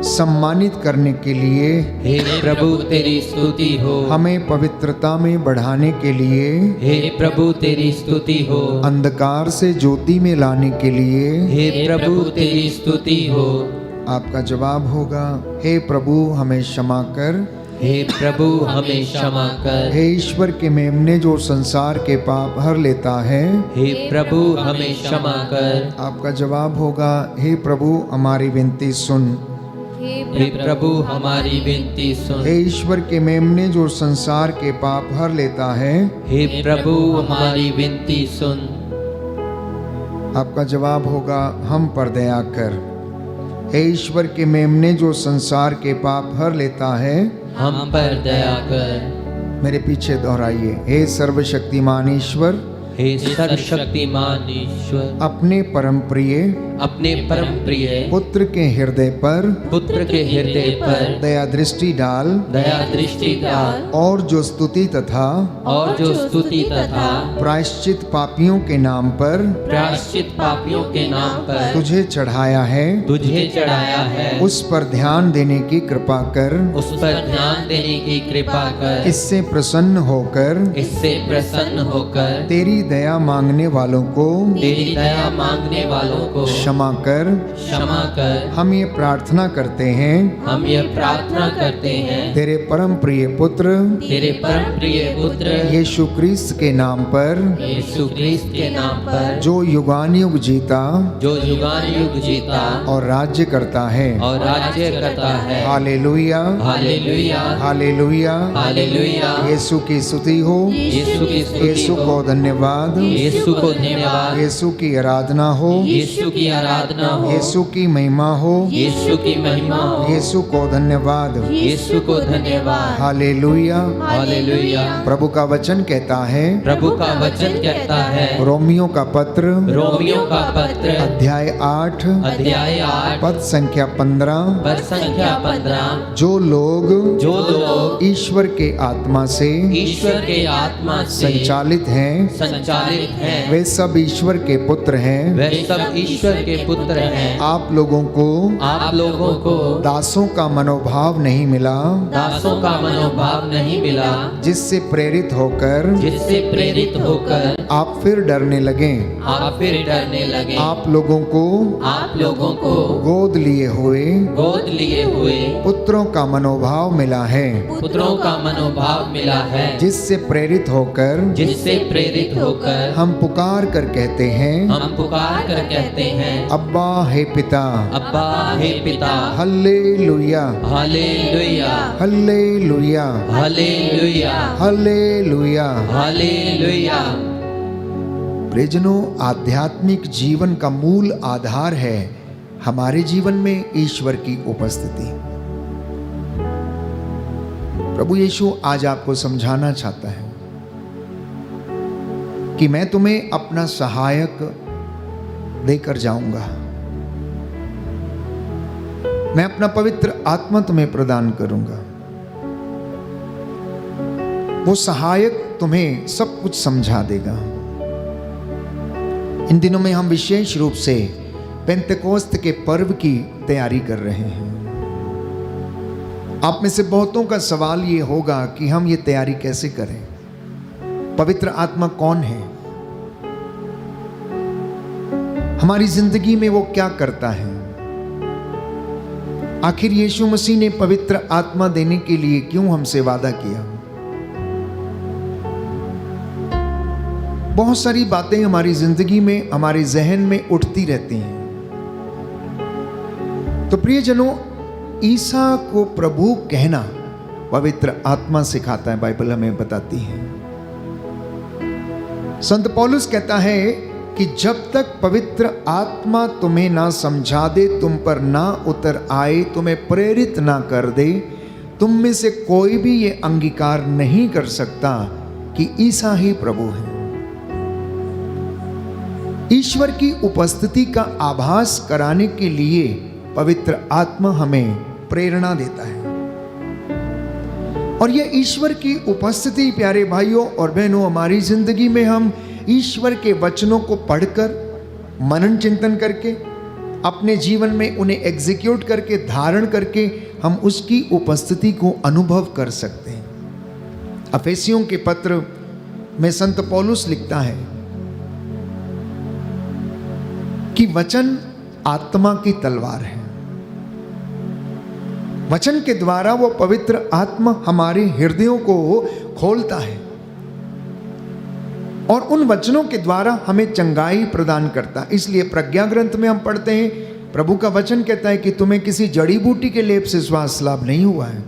सम्मानित करने के लिए, हे प्रभु तेरी स्तुति हो। हमें पवित्रता में बढ़ाने के लिए, हे प्रभु तेरी स्तुति हो। अंधकार से ज्योति में लाने के लिए, हे प्रभु तेरी स्तुति हो। आपका जवाब होगा, हे प्रभु हमें क्षमा कर, हे प्रभु हमें क्षमा कर। हे ईश्वर के मेमने जो संसार के पाप हर लेता है, हे प्रभु हमें क्षमा कर। आपका जवाब होगा, हे प्रभु हमारी विनती सुन। हे प्रभु हमारी विनती सुन। हे ईश्वर के मेमने जो संसार के पाप हर लेता है, हे प्रभु हमारी विनती सुन। आपका जवाब होगा, हम पर दया कर। हे ईश्वर के मेमने जो संसार के पाप हर लेता है, हम पर दया कर। मेरे पीछे दोहराइए, हे सर्वशक्तिमान ईश्वर, हे सर्वशक्तिमान ईश्वर, अपने परम प्रिय अपने परम प्रिय पुत्र के हृदय पर पुत्र के हृदय पर दया दृष्टि डाल, दया दृष्टि डाल, और जो स्तुति तथा और जो स्तुति तथा प्रायश्चित पापियों के नाम पर प्रायश्चित पापियों के नाम पर तुझे चढ़ाया है, तुझे चढ़ाया है, उस पर ध्यान देने की कृपा कर, उस पर ध्यान देने की कृपा कर, इससे प्रसन्न होकर इससे प्रसन्न होकर तेरी दया मांगने वालों को तेरी दया मांगने वालों को क्षमा कर। क्षमा कर। हम ये प्रार्थना करते हैं, हम ये प्रार्थना करते हैं तेरे परम प्रिय पुत्र तेरे परम प्रिय पुत्र यीशु क्रिस्त के नाम पर, यीशु क्रिस्त के नाम पर, जो युगानुयुग जीता जो युगान युग जीता और राज्य करता है। और राज्य करता है। Hallelujah, hallelujah, hallelujah. हालेलुया। यीशु की स्तुति हो, यीशु की स्तुति यीशु हो। को धन्यवाद, यीशु को धन्यवाद। यीशु की आराधना हो, यीशु की आराधना हो। यीशु की महिमा हो, यीशु की महिमा हो। यीशु को धन्यवाद। यीशु को धन्यवाद। हालेलुया। हालेलुया। प्रभु का वचन कहता है, प्रभु का वचन कहता है, रोमियो का पत्र रोमियो का पत्र अध्याय 8 अध्याय 8 पद संख्या 15, पद संख्या 15, जो लोग जो लोग ईश्वर के आत्मा से ईश्वर के आत्मा से संचालित हैं, संचालित हैं, वे सब ईश्वर के पुत्र हैं। वे सब ईश्वर के पुत्र हैं। आप लोगों को आप लोगों को दासों का मनोभाव नहीं मिला, दासों का मनोभाव नहीं मिला, जिससे प्रेरित होकर जिससे प्रेरित होकर आप फिर डरने लगे। आप फिर डरने लगे। आप लोगों को आप लोगों को गोद लिए हुए गोद लिए हुए पुत्रों का मनोभाव मिला है, पुत्रों का मनोभाव मिला है, जिससे प्रेरित होकर जिससे प्रेरित होकर हम पुकार कर कहते हैं, हम पुकार कर कहते हैं, अब्बा हे पिता। अब्बा हे पिता। Hallelujah, hallelujah, hallelujah, hallelujah, hallelujah. Hallelujah. प्रियजनों, आध्यात्मिक जीवन का मूल आधार है हमारे जीवन में ईश्वर की उपस्थिति। प्रभु यीशु आज आपको समझाना चाहता है कि मैं तुम्हें अपना सहायक देकर जाऊंगा, मैं अपना पवित्र आत्मा तुम्हें प्रदान करूंगा। वो सहायक तुम्हें सब कुछ समझा देगा। इन दिनों में हम विशेष रूप से पेंतेकोस्त के पर्व की तैयारी कर रहे हैं। आप में से बहुतों का सवाल ये होगा कि हम ये तैयारी कैसे करें, पवित्र आत्मा कौन है, हमारी जिंदगी में वो क्या करता है। आखिर यीशु मसीह ने पवित्र आत्मा देने के लिए क्यों हमसे वादा किया। बहुत सारी बातें हमारी जिंदगी में, हमारे जहन में उठती रहती हैं। तो प्रियजनों, ईसा को प्रभु कहना पवित्र आत्मा सिखाता है, बाइबल हमें बताती है। संत पौलुस कहता है कि जब तक पवित्र आत्मा तुम्हें ना समझा दे, तुम पर ना उतर आए, तुम्हें प्रेरित ना कर दे, तुम में से कोई भी ये अंगीकार नहीं कर सकता कि ईसा ही प्रभु है। ईश्वर की उपस्थिति का आभास कराने के लिए पवित्र आत्मा हमें प्रेरणा देता है। और यह ईश्वर की उपस्थिति, प्यारे भाइयों और बहनों, हमारी जिंदगी में हम ईश्वर के वचनों को पढ़कर, मनन चिंतन करके, अपने जीवन में उन्हें एग्जीक्यूट करके, धारण करके हम उसकी उपस्थिति को अनुभव कर सकते हैं। अफेसियों के पत्र में संत पौलुस लिखता है कि वचन आत्मा की तलवार है। वचन के द्वारा वो पवित्र आत्मा हमारे हृदयों को खोलता है और उन वचनों के द्वारा हमें चंगाई प्रदान करता है। इसलिए प्रज्ञा ग्रंथ में हम पढ़ते हैं, प्रभु का वचन कहता है कि तुम्हें किसी जड़ी बूटी के लेप से श्वास लाभ नहीं हुआ है,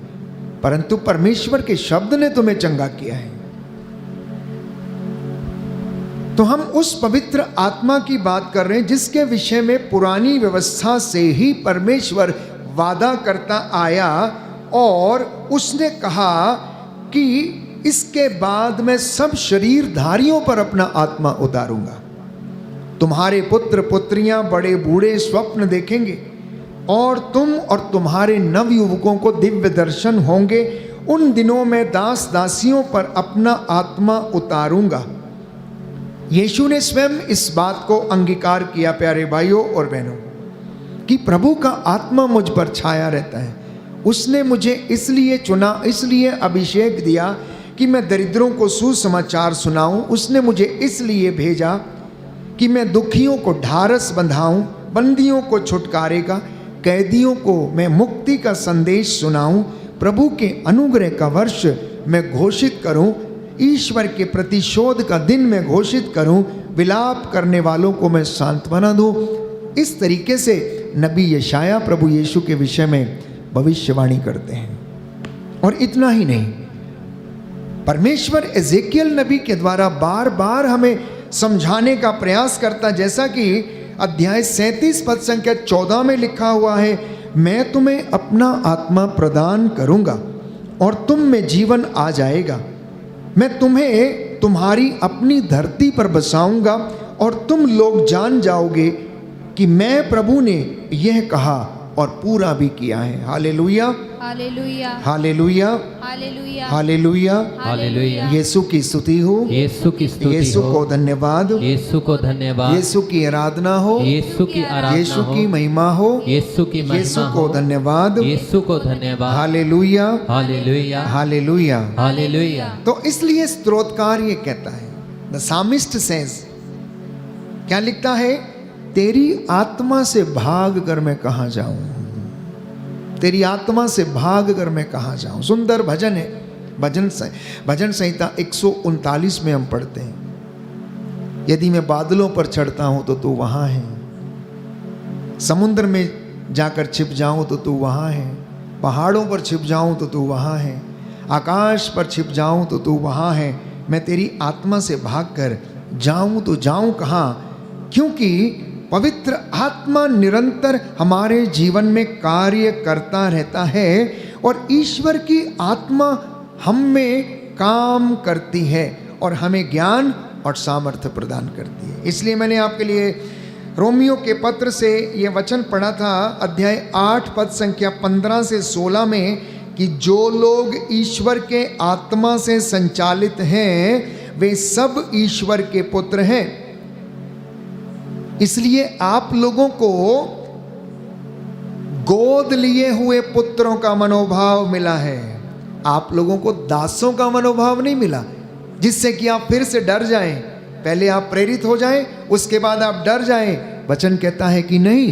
परंतु परमेश्वर के शब्द ने तुम्हें चंगा किया है। तो हम उस पवित्र आत्मा की बात कर रहे हैं जिसके विषय में पुरानी व्यवस्था से ही परमेश्वर वादा करता आया और उसने कहा कि इसके बाद मैं सब शरीरधारियों पर अपना आत्मा उतारूंगा। तुम्हारे पुत्र पुत्रियां बड़े बूढ़े स्वप्न देखेंगे और तुम और तुम्हारे नवयुवकों को दिव्य दर्शन होंगे। उन दिनों में दास दासियों पर अपना आत्मा उतारूंगा। यीशु ने स्वयं इस बात को अंगीकार किया, प्यारे भाइयों और बहनों, कि प्रभु का आत्मा मुझ पर छाया रहता है। उसने मुझे इसलिए चुना, इसलिए अभिषेक दिया कि मैं दरिद्रों को सुसमाचार सुनाऊं। उसने मुझे इसलिए भेजा कि मैं दुखियों को ढारस बंधाऊं, बंदियों को छुटकारेगा, कैदियों को मैं मुक्ति का संदेश सुनाऊं, प्रभु के अनुग्रह का वर्ष मैं घोषित करूं, ईश्वर के प्रतिशोध का दिन मैं घोषित करूं, विलाप करने वालों को मैं सांत्वना दूं। इस तरीके से नबी यशाया प्रभु यीशु के विषय में भविष्यवाणी करते हैं। और इतना ही नहीं, परमेश्वर एजेकियल नबी के द्वारा बार बार हमें समझाने का प्रयास करता, जैसा कि अध्याय 37 पद संख्या 14 में लिखा हुआ है, मैं तुम्हें अपना आत्मा प्रदान करूंगा और तुम में जीवन आ जाएगा। मैं तुम्हें तुम्हारी अपनी धरती पर बसाऊंगा और तुम लोग जान जाओगे कि मैं प्रभु ने यह कहा और पूरा भी किया है। Hallelujah, hallelujah hallelujah hallelujah hallelujah. Hallelujah. यीशु की स्तुति हो, यीशु की स्तुति यीशु हो, को धन्यवाद, यीशु को धन्यवाद, यीशु की आराधना हो, यीशु की आराधना यीशु हो, की महिमा हो, यीशु की यीशु महिमा को हो, धन्यवाद। यीशु को धन्यवाद। Hallelujah hallelujah hallelujah. हालेलुया। तो इसलिए स्तोत्रकार ये कहता है, द सामिस्ट सेज, क्या लिखता है? तेरी आत्मा से भाग कर मैं कहाँ जाऊं, तेरी आत्मा से भाग कर मैं कहाँ जाऊं। सुंदर भजन है, भजन संहिता 139 में हम पढ़ते हैं, यदि मैं बादलों पर चढ़ता हूं तो तू वहां है, समुद्र में जाकर छिप जाऊं तो तू वहां है, पहाड़ों पर छिप जाऊं तो तू वहां है, आकाश पर छिप जाऊं तो तू वहां है। मैं तेरी आत्मा से भागकर जाऊं तो जाऊं कहां? क्योंकि पवित्र आत्मा निरंतर हमारे जीवन में कार्य करता रहता है और ईश्वर की आत्मा हम में काम करती है और हमें ज्ञान और सामर्थ्य प्रदान करती है। इसलिए मैंने आपके लिए रोमियो के पत्र से ये वचन पढ़ा था, अध्याय 8 पद संख्या 15 से 16 में, कि जो लोग ईश्वर के आत्मा से संचालित हैं वे सब ईश्वर के पुत्र हैं। इसलिए आप लोगों को गोद लिए हुए पुत्रों का मनोभाव मिला है, आप लोगों को दासों का मनोभाव नहीं मिला, जिससे कि आप फिर से डर जाएं। पहले आप प्रेरित हो जाएं, उसके बाद आप डर जाएं। वचन कहता है कि नहीं,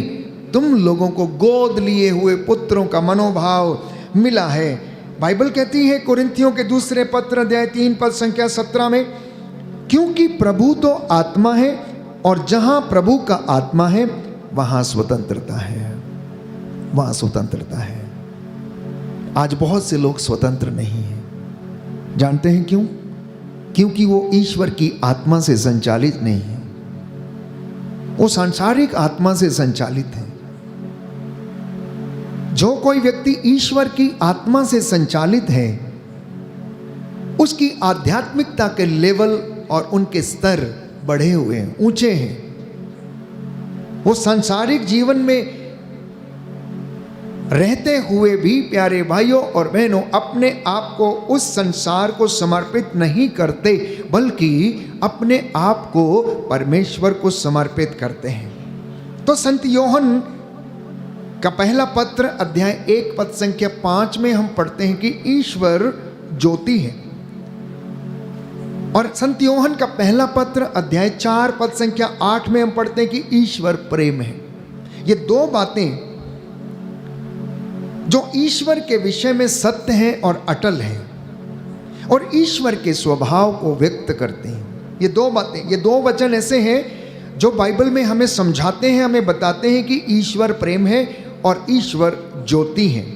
तुम लोगों को गोद लिए हुए पुत्रों का मनोभाव मिला है। बाइबल कहती है कुरिन्थियों के दूसरे पत्र अध्याय 3 पद संख्या 17 में, क्योंकि प्रभु तो आत्मा है और जहां प्रभु का आत्मा है वहां स्वतंत्रता है, वहां स्वतंत्रता है। आज बहुत से लोग स्वतंत्र नहीं हैं। जानते हैं क्यों? क्योंकि वो ईश्वर की आत्मा से संचालित नहीं है, वो सांसारिक आत्मा से संचालित है। जो कोई व्यक्ति ईश्वर की आत्मा से संचालित है, उसकी आध्यात्मिकता के लेवल और उनके स्तर बढ़े हुए हैं, ऊंचे हैं। वो सांसारिक जीवन में रहते हुए भी, प्यारे भाइयों और बहनों, अपने आप को उस संसार को समर्पित नहीं करते, बल्कि अपने आप को परमेश्वर को समर्पित करते हैं। तो संत योहन का पहला पत्र अध्याय 1 पद संख्या 5 में हम पढ़ते हैं कि ईश्वर ज्योति है, और संत योहन का पहला पत्र अध्याय 4 पद संख्या 8 में हम पढ़ते हैं कि ईश्वर प्रेम है। ये दो बातें जो ईश्वर के विषय में सत्य हैं और अटल हैं और ईश्वर के स्वभाव को व्यक्त करते हैं। ये दो बातें, ये दो वचन ऐसे हैं जो बाइबल में हमें समझाते हैं, हमें बताते हैं कि ईश्वर प्रेम है और ईश्वर ज्योति है।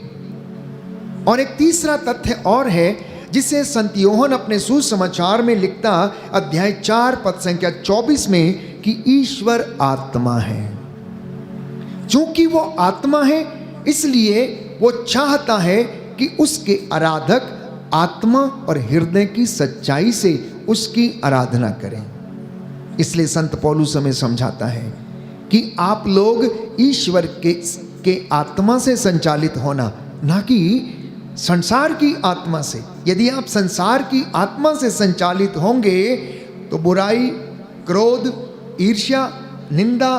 और एक तीसरा तथ्य और है जिसे संत योहन अपने सुसमाचार में लिखता, अध्याय 4 पद संख्या 24 में, कि ईश्वर आत्मा है। चूंकि वो आत्मा है, इसलिए वो चाहता है कि उसके आराधक आत्मा और हृदय की सच्चाई से उसकी आराधना करें। इसलिए संत पौलुस हमें समझाता है कि आप लोग ईश्वर के आत्मा से संचालित होना, ना कि संसार की आत्मा से। यदि आप संसार की आत्मा से संचालित होंगे तो बुराई, क्रोध, ईर्ष्या, निंदा,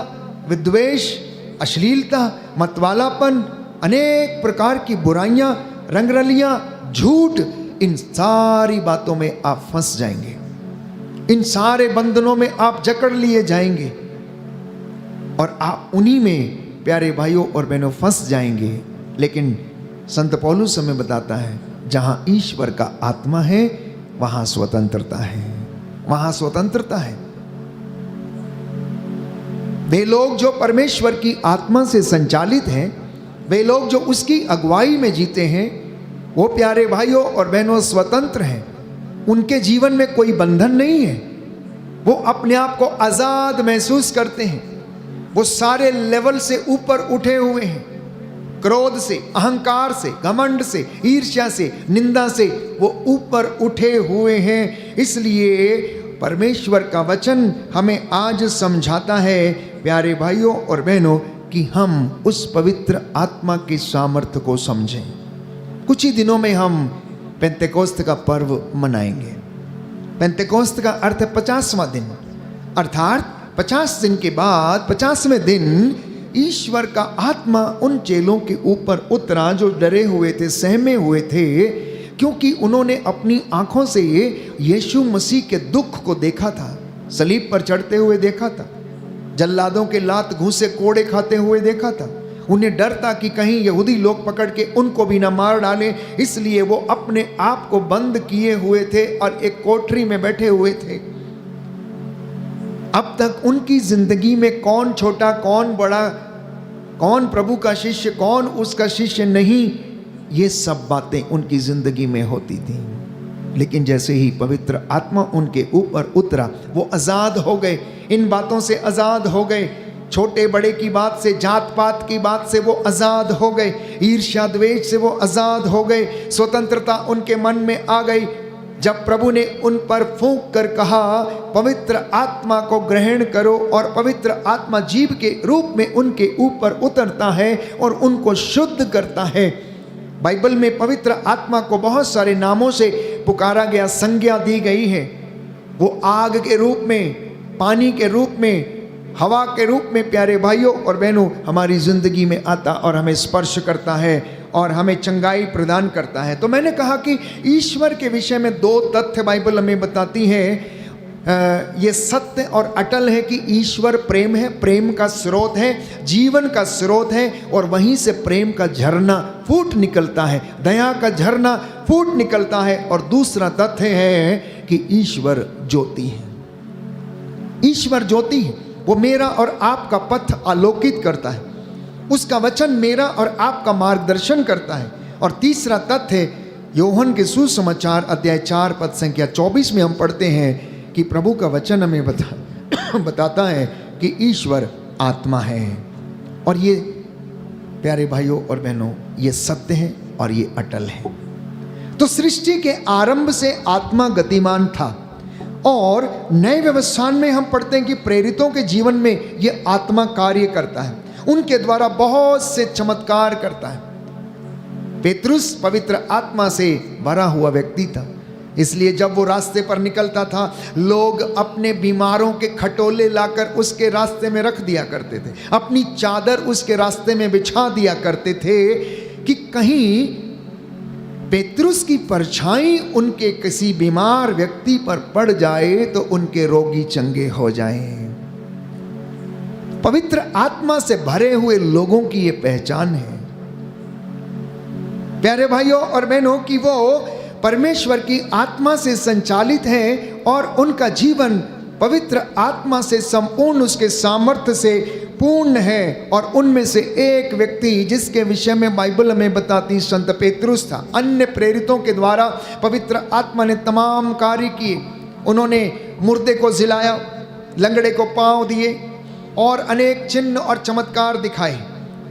विद्वेष, अश्लीलता, मतवालापन, अनेक प्रकार की बुराइयां, रंगरलियां, झूठ, इन सारी बातों में आप फंस जाएंगे, इन सारे बंधनों में आप जकड़ लिए जाएंगे और आप उन्हीं में, प्यारे भाइयों और बहनों, फंस जाएंगे। लेकिन संत पौलुस हमें बताता है, जहां ईश्वर का आत्मा है वहां स्वतंत्रता है, वहां स्वतंत्रता है। वे लोग जो परमेश्वर की आत्मा से संचालित हैं, वे लोग जो उसकी अगुवाई में जीते हैं, वो प्यारे भाइयों और बहनों स्वतंत्र हैं। उनके जीवन में कोई बंधन नहीं है, वो अपने आप को आजाद महसूस करते हैं। वो सारे लेवल से ऊपर उठे हुए हैं, क्रोध से, अहंकार से, घमंड से, ईर्ष्या से, निंदा से वो ऊपर उठे हुए हैं। इसलिए परमेश्वर का वचन हमें आज समझाता है, प्यारे भाइयों और बहनों, कि हम उस पवित्र आत्मा के सामर्थ्य को समझें, कुछ ही दिनों में हम पेंतेकोस्त का पर्व मनाएंगे। पेंतेकोस्त का अर्थ है 50वां दिन, अर्थात 50 दिन के बाद 50वें दिन ईश्वर का आत्मा उन चेलों के ऊपर उतरा जो डरे हुए थे, सहमे हुए थे, क्योंकि उन्होंने अपनी आंखों से यीशु मसीह के दुख को देखा था, सलीब पर चढ़ते हुए देखा था, जल्लादों के लात घूंसे कोड़े खाते हुए देखा था। उन्हें डर था कि कहीं यहूदी लोग पकड़ के उनको भी ना मार डालें, इसलिए वो अपने आप को बंद किए हुए थे और एक कोठरी में बैठे हुए थे। अब तक उनकी जिंदगी में कौन छोटा, कौन बड़ा, कौन प्रभु का शिष्य, कौन उसका शिष्य नहीं, ये सब बातें उनकी जिंदगी में होती थी। लेकिन जैसे ही पवित्र आत्मा उनके ऊपर उतरा, वो आजाद हो गए, इन बातों से आजाद हो गए, छोटे बड़े की बात से, जात पात की बात से वो आजाद हो गए, ईर्ष्या द्वेष से वो आजाद हो गए, स्वतंत्रता उनके मन में आ गई। जब प्रभु ने उन पर फूंक कर कहा पवित्र आत्मा को ग्रहण करो, और पवित्र आत्मा जीव के रूप में उनके ऊपर उतरता है और उनको शुद्ध करता है। बाइबल में पवित्र आत्मा को बहुत सारे नामों से पुकारा गया, संज्ञा दी गई है। वो आग के रूप में, पानी के रूप में, हवा के रूप में प्यारे भाइयों और बहनों हमारी जिंदगी में आता और हमें स्पर्श करता है और हमें चंगाई प्रदान करता है। तो मैंने कहा कि ईश्वर के विषय में 2 तथ्य बाइबल हमें बताती है। ये सत्य और अटल है कि ईश्वर प्रेम है, प्रेम का स्रोत है, जीवन का स्रोत है, और वहीं से प्रेम का झरना फूट निकलता है, दया का झरना फूट निकलता है। और दूसरा तथ्य है कि ईश्वर ज्योति है। ईश्वर ज्योति है, वो मेरा और आपका पथ आलोकित करता है, उसका वचन मेरा और आपका मार्गदर्शन करता है। और तीसरा तथ्य योहन के सुसमाचार अध्याय 4 पद संख्या 24 में हम पढ़ते हैं कि प्रभु का वचन हमें बताता है कि ईश्वर आत्मा है। और ये प्यारे भाइयों और बहनों, ये सत्य है और ये अटल है। तो सृष्टि के आरंभ से आत्मा गतिमान था, और नए व्यवस्थान में हम पढ़ते हैं कि प्रेरितों के जीवन में ये आत्मा कार्य करता है, उनके द्वारा बहुत से चमत्कार करता है। पेतरुस पवित्र आत्मा से भरा हुआ व्यक्ति था, इसलिए जब वो रास्ते पर निकलता था, लोग अपने बीमारों के खटोले लाकर उसके रास्ते में रख दिया करते थे, अपनी चादर उसके रास्ते में बिछा दिया करते थे कि कहीं पेतरुस की परछाई उनके किसी बीमार व्यक्ति पर पड़ जाए तो उनके रोगी चंगे हो जाएं। पवित्र आत्मा से भरे हुए लोगों की ये पहचान है प्यारे भाइयों और बहनों कि वो परमेश्वर की आत्मा से संचालित हैं और उनका जीवन पवित्र आत्मा से संपूर्ण उसके सामर्थ्य से पूर्ण है। और उनमें से एक व्यक्ति जिसके विषय में बाइबल हमें बताती संत पेतरुस था। अन्य प्रेरितों के द्वारा पवित्र आत्मा ने तमाम कार्य किए। उन्होंने मुर्दे को जिलाया, लंगड़े को पांव दिए और अनेक चिन्ह और चमत्कार दिखाए।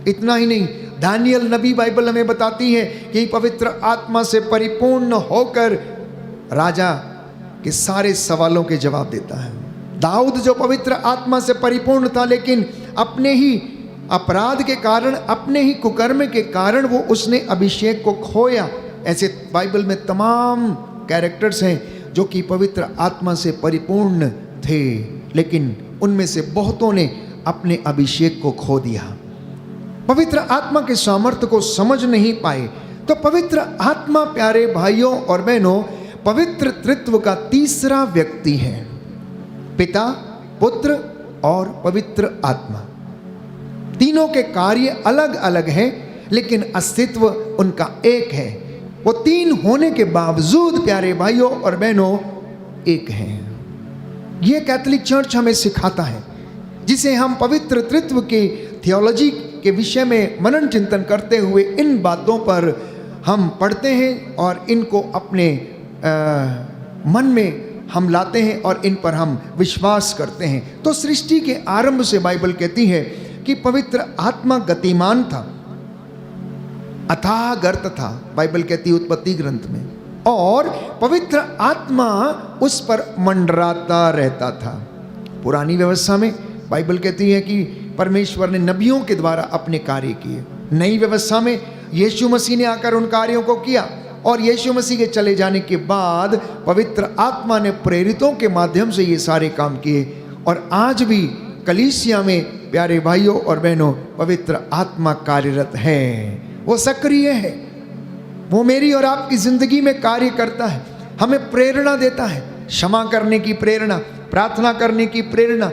इतना ही नहीं, दानियल नबी बाइबल हमें बताती है कि पवित्र आत्मा से परिपूर्ण होकर राजा के सारे सवालों के जवाब देता है। दाऊद जो पवित्र आत्मा से परिपूर्ण था, लेकिन अपने ही अपराध के कारण, अपने ही कुकर्म के कारण वो उसने अभिषेक को खोया। ऐसे बाइबल में तमाम कैरेक्टर्स हैं जो कि पवित्र आत्मा से परिपूर्ण थे, लेकिन उनमें से बहुतों ने अपने अभिषेक को खो दिया, पवित्र आत्मा के सामर्थ्य को समझ नहीं पाए। तो पवित्र आत्मा प्यारे भाइयों और बहनों पवित्र त्रित्व का तीसरा व्यक्ति है। पिता, पुत्र और पवित्र आत्मा, तीनों के कार्य अलग अलग हैं, लेकिन अस्तित्व उनका एक है। वो तीन होने के बावजूद प्यारे भाइयों और बहनों एक हैं। ये कैथोलिक चर्च हमें सिखाता है, जिसे हम पवित्र त्रित्व की थियोलॉजी के विषय में मनन चिंतन करते हुए इन बातों पर हम पढ़ते हैं और इनको अपने मन में हम लाते हैं और इन पर हम विश्वास करते हैं। तो सृष्टि के आरंभ से बाइबल कहती है कि पवित्र आत्मा गतिमान था, अथाह गर्त था, बाइबल कहती है उत्पत्ति ग्रंथ में, और पवित्र आत्मा उस पर मंडराता रहता था। पुरानी व्यवस्था में बाइबल कहती है कि परमेश्वर ने नबियों के द्वारा अपने कार्य किए। नई व्यवस्था में यीशु मसीह ने आकर उन कार्यों को किया और यीशु मसीह के चले जाने के बाद पवित्र आत्मा ने प्रेरितों के माध्यम से ये सारे काम किए। और आज भी कलीसिया में प्यारे भाइयों और बहनों पवित्र आत्मा कार्यरत है, वो सक्रिय है, वो मेरी और आपकी जिंदगी में कार्य करता है, हमें प्रेरणा देता है, क्षमा करने की प्रेरणा, प्रार्थना करने की प्रेरणा,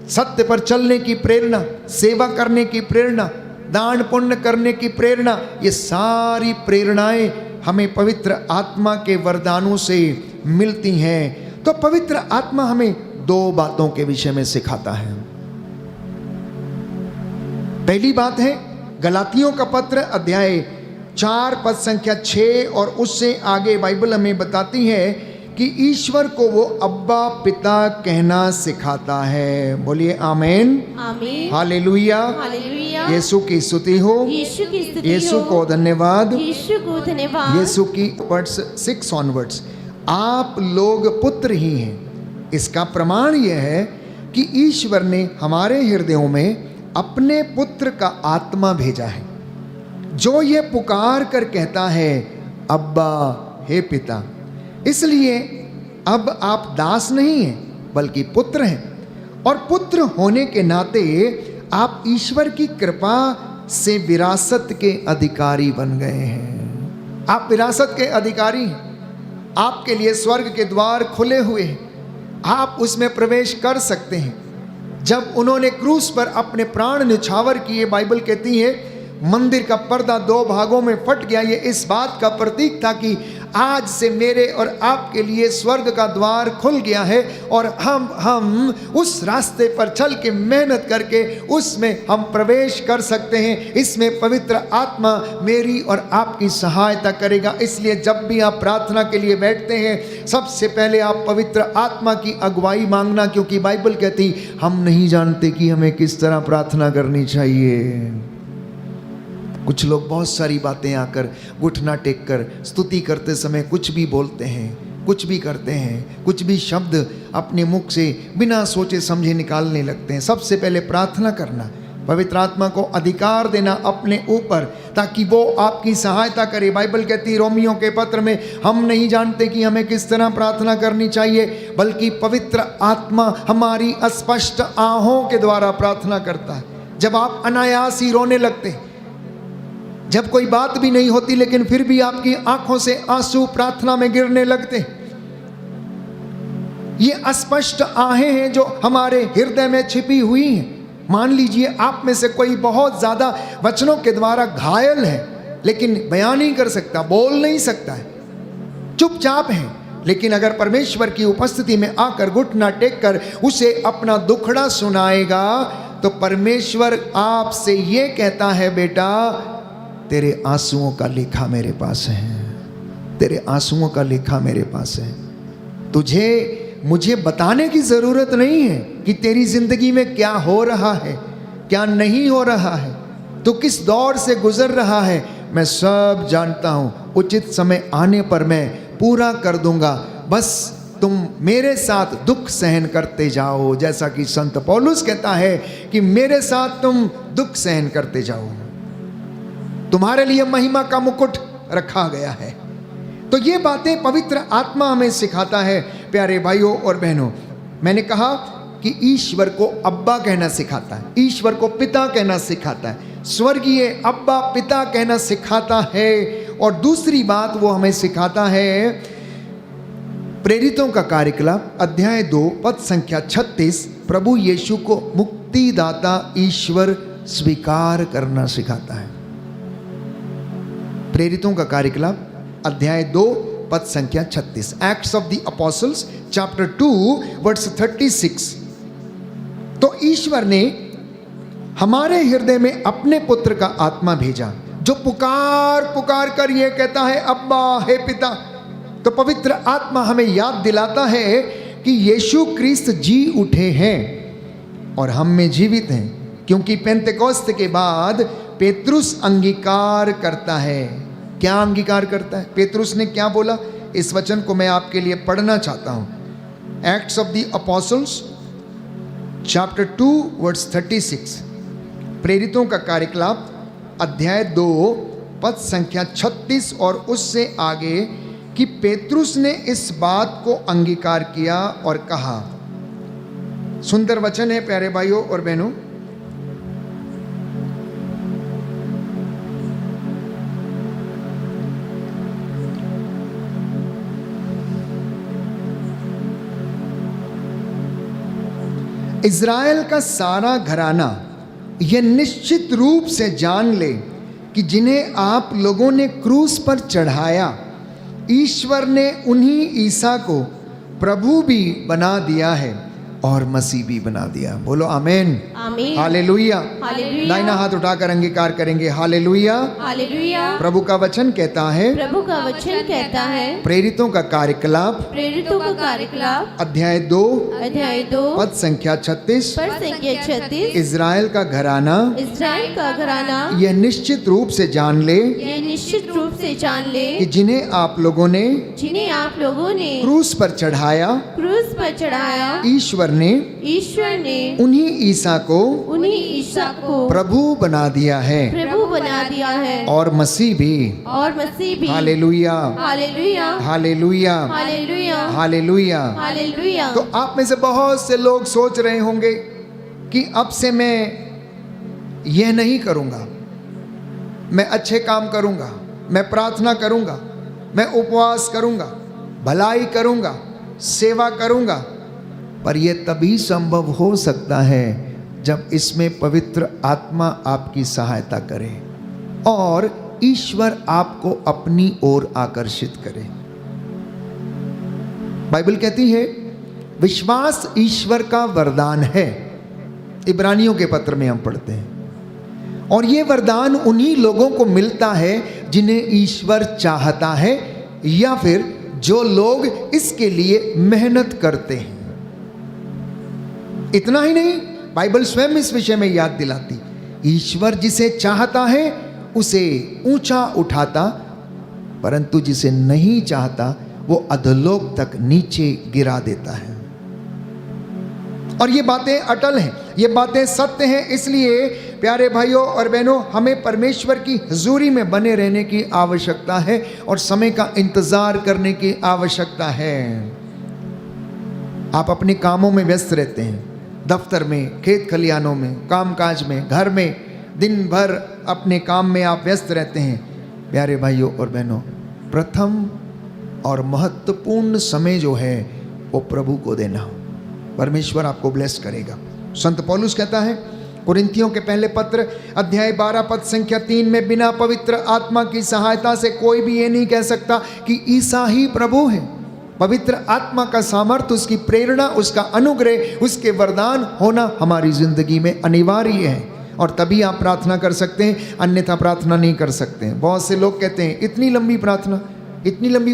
सत्य पर चलने की प्रेरणा, सेवा करने की प्रेरणा, दान पुण्य करने की प्रेरणा। ये सारी प्रेरणाएं हमें पवित्र आत्मा के वरदानों से मिलती हैं। तो पवित्र आत्मा हमें दो बातों के विषय में सिखाता है। पहली बात है गलातियों का पत्र अध्याय 4 पद संख्या 6 और उससे आगे बाइबल हमें बताती है कि ईश्वर को वो अब्बा पिता कहना सिखाता है। बोलिए आमीन, आमीन, हालेलुया, हालेलुया। यीशु की स्तुति हो, यीशु की स्तुति यीशु हो, को धन्यवाद, यीशु को धन्यवाद। यीशु की वर्ड्स 6 ऑनवर्ड्स, आप लोग पुत्र ही हैं। इसका प्रमाण यह है कि ईश्वर ने हमारे हृदयों में अपने पुत्र का आत्मा भेजा है, जो ये पुकार कर कहता है अब्बा, हे पिता। इसलिए अब आप दास नहीं हैं बल्कि पुत्र हैं, और पुत्र होने के नाते आप ईश्वर की कृपा से विरासत के अधिकारी बन गए हैं। आप विरासत के अधिकारी हैं। आपके लिए स्वर्ग के द्वार खुले हुए हैं, आप उसमें प्रवेश कर सकते हैं। जब उन्होंने क्रूस पर अपने प्राण निछावर किए, बाइबल कहती है मंदिर का पर्दा 2 भागों में फट गया। ये इस बात का प्रतीक था कि आज से मेरे और आपके लिए स्वर्ग का द्वार खुल गया है, और हम उस रास्ते पर चल के मेहनत करके उसमें हम प्रवेश कर सकते हैं। इसमें पवित्र आत्मा मेरी और आपकी सहायता करेगा। इसलिए जब भी आप प्रार्थना के लिए बैठते हैं, सबसे पहले आप पवित्र आत्मा की अगुवाई मांगना, क्योंकि बाइबल कहती हम नहीं जानते कि हमें किस तरह प्रार्थना करनी चाहिए। कुछ लोग बहुत सारी बातें आकर घुटना टेक कर स्तुति करते समय कुछ भी बोलते हैं, कुछ भी करते हैं, कुछ भी शब्द अपने मुख से बिना सोचे समझे निकालने लगते हैं। सबसे पहले प्रार्थना करना, पवित्र आत्मा को अधिकार देना अपने ऊपर, ताकि वो आपकी सहायता करे। बाइबल कहती है रोमियों के पत्र में, हम नहीं जानते कि हमें किस तरह प्रार्थना करनी चाहिए, बल्कि पवित्र आत्मा हमारी अस्पष्ट आहों के द्वारा प्रार्थना करता है। जब आप अनायास ही रोने लगते हैं, जब कोई बात भी नहीं होती लेकिन फिर भी आपकी आंखों से आंसू प्रार्थना में गिरने लगते, ये अस्पष्ट आहें हैं जो हमारे हृदय में छिपी हुई हैं। मान लीजिए आप में से कोई बहुत ज्यादा वचनों के द्वारा घायल है, लेकिन बयान नहीं कर सकता, बोल नहीं सकता है, चुपचाप है, लेकिन अगर परमेश्वर की उपस्थिति में आकर घुटना टेक कर उसे अपना दुखड़ा सुनाएगा, तो परमेश्वर आपसे ये कहता है, बेटा तेरे आंसुओं का लेखा मेरे पास है, तेरे आंसुओं का लेखा मेरे पास है। तुझे मुझे बताने की जरूरत नहीं है कि तेरी जिंदगी में क्या हो रहा है, क्या नहीं हो रहा है, तू किस दौर से गुजर रहा है, मैं सब जानता हूं। उचित समय आने पर मैं पूरा कर दूंगा, बस तुम मेरे साथ दुख सहन करते जाओ। जैसा कि संत पौलुस कहता है कि मेरे साथ तुम दुख सहन करते जाओ, तुम्हारे लिए महिमा का मुकुट रखा गया है। तो ये बातें पवित्र आत्मा हमें सिखाता है। प्यारे भाइयों और बहनों, मैंने कहा कि ईश्वर को अब्बा कहना सिखाता है, ईश्वर को पिता कहना सिखाता है, स्वर्गीय अब्बा पिता कहना सिखाता है। और दूसरी बात वो हमें सिखाता है, प्रेरितों का कार्यक्रम अध्याय 2 पद संख्या 36, प्रभु यीशु को मुक्तिदाता ईश्वर स्वीकार करना सिखाता है। प्रेरितों का कार्यक्रम अध्याय 2 पद संख्या 36, Acts of the Apostles chapter 2 verse 36। तो ईश्वर ने हमारे हृदय में अपने पुत्र का आत्मा भेजा, जो पुकार पुकार कर ये कहता है अब्बा, हे पिता। तो पवित्र आत्मा हमें याद दिलाता है कि यीशु क्रिस्त जी उठे हैं और हम में जीवित हैं, क्योंकि पेंतेकोस्त के बाद पेतरुस अंगीकार करता है। क्या अंगीकार करता है? पेतरुस ने क्या बोला? इस वचन को मैं आपके लिए पढ़ना चाहता हूं। Acts of the Apostles chapter 2 verse 36, प्रेरितों का कार्यकलाप अध्याय 2 पद संख्या 36 और उससे आगे कि पेतरुस ने इस बात को अंगीकार किया और कहा। सुंदर वचन है प्यारे भाइयों और बहनों। इज़राइल का सारा घराना यह निश्चित रूप से जान ले कि जिन्हें आप लोगों ने क्रूस पर चढ़ाया, ईश्वर ने उन्हीं ईसा को प्रभु भी बना दिया है और मसीह भी बना दिया। बोलो आमीन। आमीन। हालेलुया। हालेलुया। दाहिना हाथ उठाकर अंगीकार करेंगे। हालेलुया। हालेलुया। प्रभु का वचन कहता है, प्रभु का वचन कहता है, प्रेरितों का कार्यकलाप प्रेरितों का कार्यकलाप अध्याय 2 अध्याय 2 पद संख्या 36, पर संख्या 36, इज़राइल का घराना इस्राएल का घराना यह निश्चित रूप से जान ले ये निश्चित रूप से जान ले कि जिन्हें आप लोगों ने जिन्हें आप लोगों ने क्रूस पर चढ़ाया, क्रूस पर चढ़ाया, ईश्वर ने उन्हीं ईसा को उन्हीं ईसा को प्रभु बना दिया है प्रभु बना दिया है और मसीह भी। Hallelujah. Hallelujah. Hallelujah. Hallelujah. Hallelujah. Hallelujah. तो आप में से बहुत से लोग सोच रहे होंगे कि अब से मैं यह नहीं करूंगा, मैं अच्छे काम करूंगा, मैं प्रार्थना करूंगा, मैं उपवास करूंगा, भलाई करूंगा, सेवा करूंगा। पर यह तभी संभव हो सकता है जब इसमें पवित्र आत्मा आपकी सहायता करे और ईश्वर आपको अपनी ओर आकर्षित करे। बाइबल कहती है विश्वास ईश्वर का वरदान है। इब्रानियों के पत्र में हम पढ़ते हैं, और यह वरदान उन्हीं लोगों को मिलता है जिन्हें ईश्वर चाहता है या फिर जो लोग इसके लिए मेहनत करते हैं। इतना ही नहीं, बाइबल स्वयं इस विषय में याद दिलाती, ईश्वर जिसे चाहता है उसे ऊंचा उठाता, परंतु जिसे नहीं चाहता वो अधोलोक तक नीचे गिरा देता है। और ये बातें अटल हैं, ये बातें सत्य हैं। इसलिए प्यारे भाइयों और बहनों, हमें परमेश्वर की हुजूरी में बने रहने की आवश्यकता है और समय का इंतजार करने की आवश्यकता है। आप अपने कामों में व्यस्त रहते हैं, दफ्तर में, खेत खलियानों में, कामकाज में, घर में, दिन भर अपने काम में आप व्यस्त रहते हैं। प्यारे भाइयों और बहनों, प्रथम और महत्वपूर्ण समय जो है वो प्रभु को देना। परमेश्वर आपको ब्लेस करेगा। संत पौलुस कहता है कुरिन्थियों के पहले पत्र अध्याय 12 पद संख्या 3 में, बिना पवित्र आत्मा की सहायता से कोई भी ये नहीं कह सकता कि ईसा ही प्रभु है। पवित्र आत्मा का सामर्थ्य, उसकी प्रेरणा, उसका अनुग्रह, उसके वरदान होना हमारी जिंदगी में अनिवार्य है, और तभी आप प्रार्थना कर सकते हैं, अन्यथा प्रार्थना नहीं कर सकते हैं। बहुत से लोग कहते हैं इतनी लंबी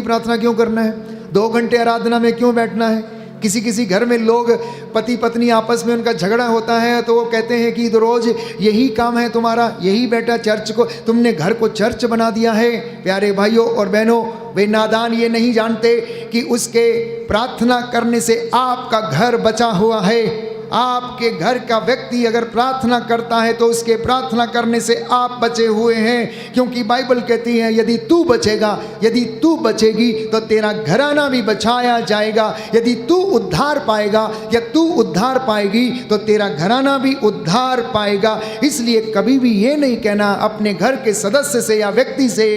प्रार्थना क्यों करना है, 2 घंटे आराधना में क्यों बैठना है। किसी घर में लोग पति पत्नी आपस में उनका झगड़ा होता है तो वो कहते हैं कि रोज यही काम है तुम्हारा, यही बेटा चर्च को, तुमने घर को चर्च बना दिया है। प्यारे भाइयों और बहनों, वे नादान ये नहीं जानते कि उसके प्रार्थना करने से आपका घर बचा हुआ है। आपके घर का व्यक्ति अगर प्रार्थना करता है तो उसके प्रार्थना करने से आप बचे हुए हैं, क्योंकि बाइबल कहती है यदि तू बचेगा, यदि तू बचेगी तो तेरा घराना भी बचाया जाएगा। यदि तू उद्धार पाएगा या तू उद्धार पाएगी तो तेरा घराना भी उद्धार पाएगा। इसलिए कभी भी ये नहीं कहना अपने घर के सदस्य से या व्यक्ति से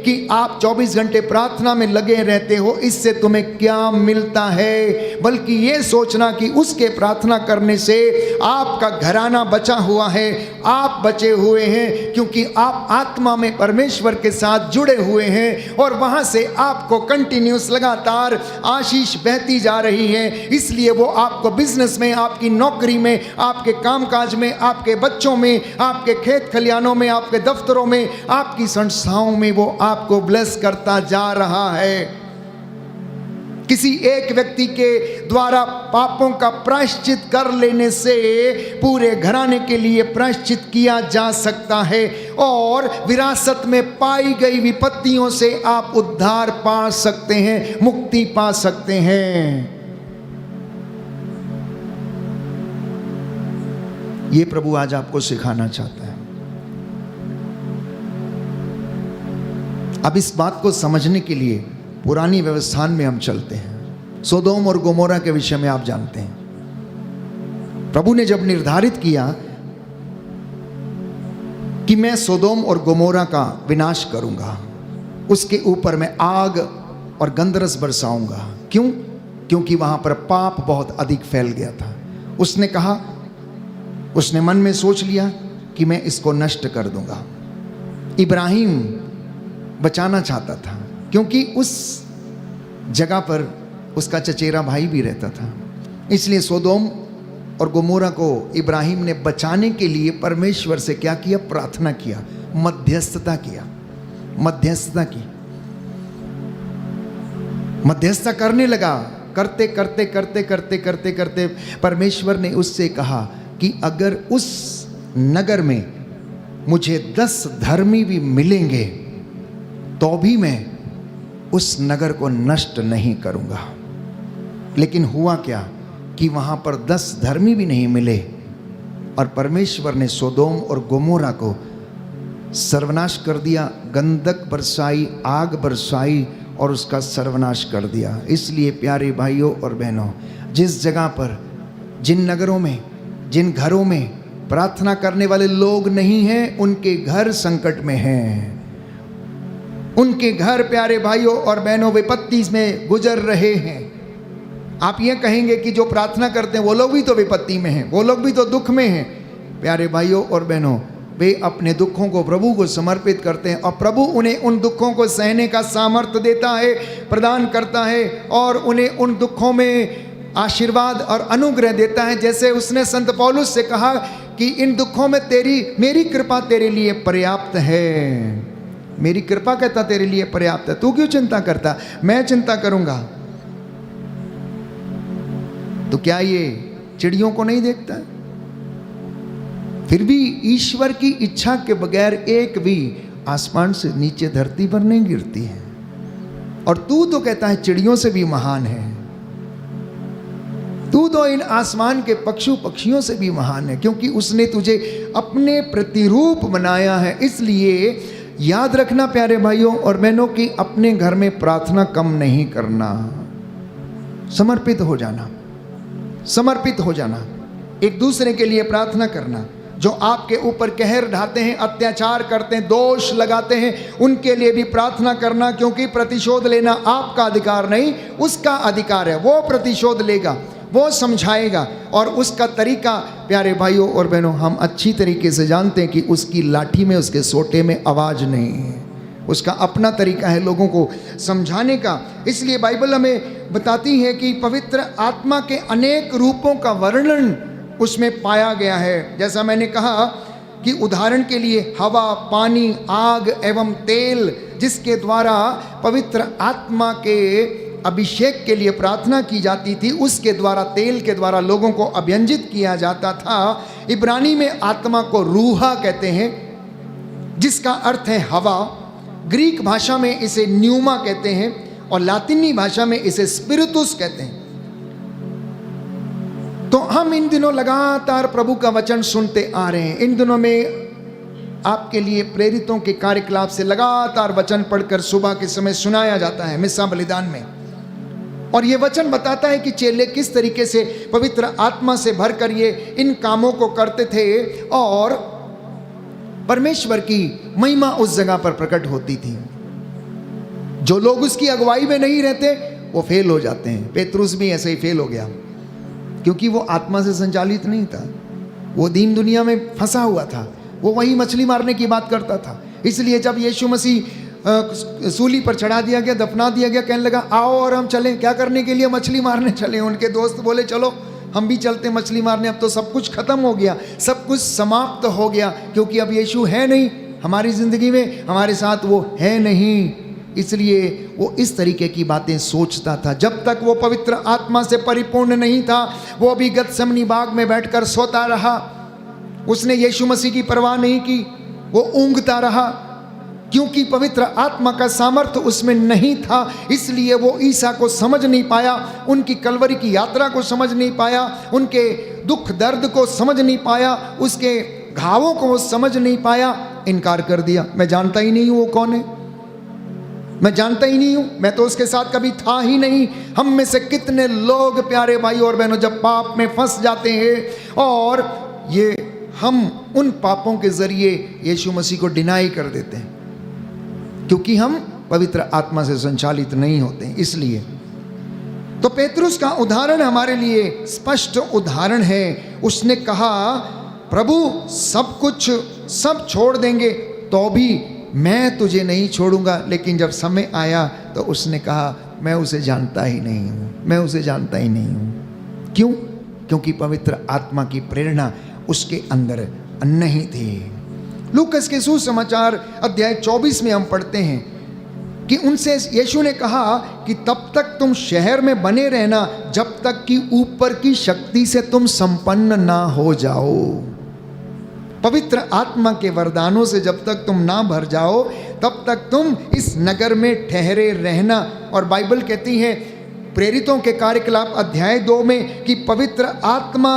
कि आप 24 घंटे प्रार्थना में लगे रहते हो, इससे तुम्हें क्या मिलता है, बल्कि ये सोचना कि उसके प्रार्थना करने से आपका घराना बचा हुआ है, आप बचे हुए हैं, क्योंकि आप आत्मा में परमेश्वर के साथ जुड़े हुए हैं और वहां से आपको कंटिन्यूस लगातार आशीष बहती जा रही है। इसलिए वो आपको बिजनेस में, आपकी नौकरी में, आपके कामकाज में, आपके बच्चों में, आपके खेत खलियानों में, आपके दफ्तरों में, आपकी संस्थाओं में वो आपको ब्लेस करता जा रहा है। किसी एक व्यक्ति के द्वारा पापों का प्रायश्चित कर लेने से पूरे घराने के लिए प्रायश्चित किया जा सकता है और विरासत में पाई गई विपत्तियों से आप उद्धार पा सकते हैं, मुक्ति पा सकते हैं। ये प्रभु आज आपको सिखाना चाहता है। अब इस बात को समझने के लिए पुरानी व्यवस्था में हम चलते हैं। सोदोम और गोमोरा के विषय में आप जानते हैं। प्रभु ने जब निर्धारित किया कि मैं सोदोम और गोमोरा का विनाश करूंगा, उसके ऊपर मैं आग और गंधरस बरसाऊंगा। क्यों? क्योंकि वहां पर पाप बहुत अधिक फैल गया था। उसने कहा, उसने मन में सोच लिया कि मैं इसको नष्ट कर दूंगा। इब्राहिम बचाना चाहता था क्योंकि उस जगह पर उसका चचेरा भाई भी रहता था। इसलिए सोदोम और गोमोरा को इब्राहिम ने बचाने के लिए परमेश्वर से क्या किया? प्रार्थना किया, मध्यस्थता किया, मध्यस्थता की, मध्यस्थता करने लगा। करते करते करते करते करते करते परमेश्वर ने उससे कहा कि अगर उस नगर में मुझे 10 धर्मी भी मिलेंगे तो भी मैं उस नगर को नष्ट नहीं करूंगा। लेकिन हुआ क्या कि वहां पर 10 धर्मी भी नहीं मिले और परमेश्वर ने सोदोम और गोमोरा को सर्वनाश कर दिया। गंधक बरसाई, आग बरसाई और उसका सर्वनाश कर दिया। इसलिए प्यारे भाइयों और बहनों, जिस जगह पर, जिन नगरों में, जिन घरों में प्रार्थना करने वाले लोग नहीं हैं, उनके घर संकट में हैं। उनके घर प्यारे भाइयों और बहनों विपत्ति में गुजर रहे हैं। आप ये कहेंगे कि जो प्रार्थना करते हैं वो लोग भी तो विपत्ति में हैं, वो लोग भी तो दुख में हैं। प्यारे भाइयों और बहनों, वे अपने दुखों को प्रभु को समर्पित करते हैं और प्रभु उन्हें उन दुखों को सहने का सामर्थ्य देता है, प्रदान करता है और उन्हें उन दुखों में आशीर्वाद और अनुग्रह देता है। जैसे उसने संत पौलुस से कहा कि इन दुखों में मेरी कृपा तेरे लिए पर्याप्त है। मेरी कृपा कहता तेरे लिए पर्याप्त है, तू क्यों चिंता करता? मैं चिंता करूंगा। तो क्या ये चिड़ियों को नहीं देखता? फिर भी ईश्वर की इच्छा के बगैर एक भी आसमान से नीचे धरती पर नहीं गिरती है। और तू तो कहता है चिड़ियों से भी महान है। तू तो इन आसमान के पक्षियों से भी महान है, क्योंकि उसने तुझे अपने प्रतिरूप बनाया है। इसलिए याद रखना प्यारे भाइयों और बहनों कि अपने घर में प्रार्थना कम नहीं करना, समर्पित हो जाना, समर्पित हो जाना, एक दूसरे के लिए प्रार्थना करना। जो आपके ऊपर कहर ढाते हैं, अत्याचार करते हैं, दोष लगाते हैं, उनके लिए भी प्रार्थना करना, क्योंकि प्रतिशोध लेना आपका अधिकार नहीं, उसका अधिकार है। वो प्रतिशोध लेगा, वो समझाएगा और उसका तरीका प्यारे भाइयों और बहनों हम अच्छी तरीके से जानते हैं कि उसकी लाठी में, उसके सोटे में आवाज़ नहीं है। उसका अपना तरीका है लोगों को समझाने का। इसलिए बाइबल हमें बताती है कि पवित्र आत्मा के अनेक रूपों का वर्णन उसमें पाया गया है। जैसा मैंने कहा कि उदाहरण के लिए हवा, पानी, आग एवं तेल, जिसके द्वारा पवित्र आत्मा के अभिषेक के लिए प्रार्थना की जाती थी, उसके द्वारा, तेल के द्वारा लोगों को अभियंजित किया जाता था। इब्रानी में आत्मा को रूहा कहते हैं, जिसका अर्थ है हवा। ग्रीक भाषा में इसे न्यूमा कहते हैं और लातिनी भाषा में इसे स्पिरिटुस कहते हैं। तो हम इन दिनों लगातार प्रभु का वचन सुनते आ रहे हैं। इन दिनों में आपके लिए प्रेरितों के कार्यकलाप से लगातार वचन पढ़कर सुबह के समय सुनाया जाता है मिस्सा बलिदान में। और ये वचन बताता है कि चेले किस तरीके से पवित्र आत्मा से भरकर ये इन कामों को करते थे और परमेश्वर की महिमा उस जगह पर प्रकट होती थी। जो लोग उसकी अगुवाई में नहीं रहते वो फेल हो जाते हैं। पेतरुस भी ऐसे ही फेल हो गया, क्योंकि वो आत्मा से संचालित नहीं था। वो दीन दुनिया में फंसा हुआ था, वो वही मछली मारने की बात करता था। इसलिए जब यीशु मसीह सूली पर चढ़ा दिया गया, दफना दिया गया, कहने लगा आओ और हम चलें। क्या करने के लिए? मछली मारने चले। उनके दोस्त बोले चलो हम भी चलते मछली मारने। अब तो सब कुछ खत्म हो गया, सब कुछ समाप्त हो गया, क्योंकि अब यीशु है नहीं हमारी ज़िंदगी में, हमारे साथ वो है नहीं। इसलिए वो इस तरीके की बातें सोचता था। जब तक वो पवित्र आत्मा से परिपूर्ण नहीं था, वो अभी गतसमनी बाग में बैठकर सोता रहा। उसने यीशु मसीह की परवाह नहीं की, वो ऊँघता रहा, क्योंकि पवित्र आत्मा का सामर्थ्य उसमें नहीं था। इसलिए वो ईसा को समझ नहीं पाया, उनकी कलवरी की यात्रा को समझ नहीं पाया, उनके दुख दर्द को समझ नहीं पाया, उसके घावों को वो समझ नहीं पाया, इनकार कर दिया। मैं जानता ही नहीं हूँ वो कौन है। मैं जानता ही नहीं हूँ, मैं तो उसके साथ कभी था ही नहीं। हम में से कितने लोग प्यारे भाई और बहनों जब पाप में फंस जाते हैं और ये हम उन पापों के जरिए यीशु मसीह को डिनाई कर देते हैं क्योंकि हम पवित्र आत्मा से संचालित नहीं होते हैं। इसलिए तो पेतरुस का उदाहरण हमारे लिए स्पष्ट उदाहरण है। उसने कहा प्रभु सब कुछ सब छोड़ देंगे तो भी मैं तुझे नहीं छोड़ूंगा। लेकिन जब समय आया तो उसने कहा मैं उसे जानता ही नहीं हूँ, मैं उसे जानता ही नहीं हूँ। क्यों? क्योंकि पवित्र आत्मा की प्रेरणा उसके अंदर नहीं थी। लूकस के सुसमाचार अध्याय 24 में हम पढ़ते हैं कि उनसे यीशु ने कहा कि तब तक तुम शहर में बने रहना जब तक कि ऊपर की शक्ति से तुम संपन्न ना हो जाओ। पवित्र आत्मा के वरदानों से जब तक तुम ना भर जाओ तब तक तुम इस नगर में ठहरे रहना। और बाइबल कहती है प्रेरितों के कार्यकलाप अध्याय 2 में कि पवित्र आत्मा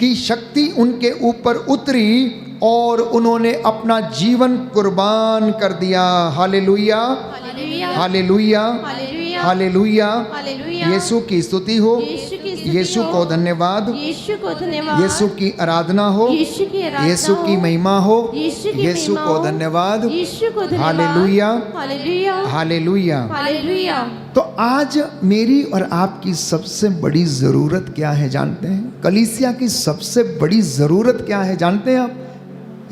की शक्ति उनके ऊपर उतरी और उन्होंने अपना जीवन कुर्बान कर दिया। Hallelujah, hallelujah, hallelujah, hallelujah, hallelujah. Hallelujah. यीशु की स्तुति हो, यीशु की स्तुति यीशु हो, को धन्यवाद, यीशु को धन्यवाद, यीशु की आराधना हो, यीशु की आराधना यीशु की हो, महिमा हो, यीशु की यीशु महिमा को हो, धन्यवाद, यीशु को धन्यवाद। Hallelujah, hallelujah, hallelujah. हालेलुया। तो आज मेरी और आपकी सबसे बड़ी ज़रूरत क्या है जानते हैं? कलीसिया की सबसे बड़ी ज़रूरत क्या है जानते हैं आप?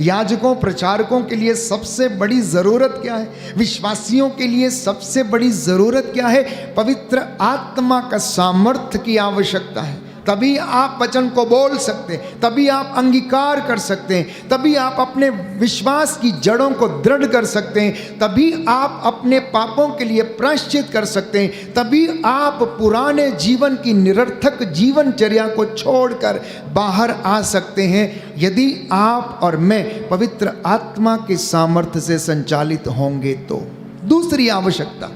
याजकों प्रचारकों के लिए सबसे बड़ी ज़रूरत क्या है? विश्वासियों के लिए सबसे बड़ी ज़रूरत क्या है? पवित्र आत्मा का सामर्थ्य की आवश्यकता है। तभी आप वचन को बोल सकते हैं, तभी आप अंगीकार कर सकते हैं, तभी आप अपने विश्वास की जड़ों को दृढ़ कर सकते हैं, तभी आप अपने पापों के लिए प्रायश्चित कर सकते हैं, तभी आप पुराने जीवन की निरर्थक जीवनचर्या को छोड़कर बाहर आ सकते हैं। यदि आप और मैं पवित्र आत्मा के सामर्थ्य से संचालित होंगे तो। दूसरी आवश्यकता,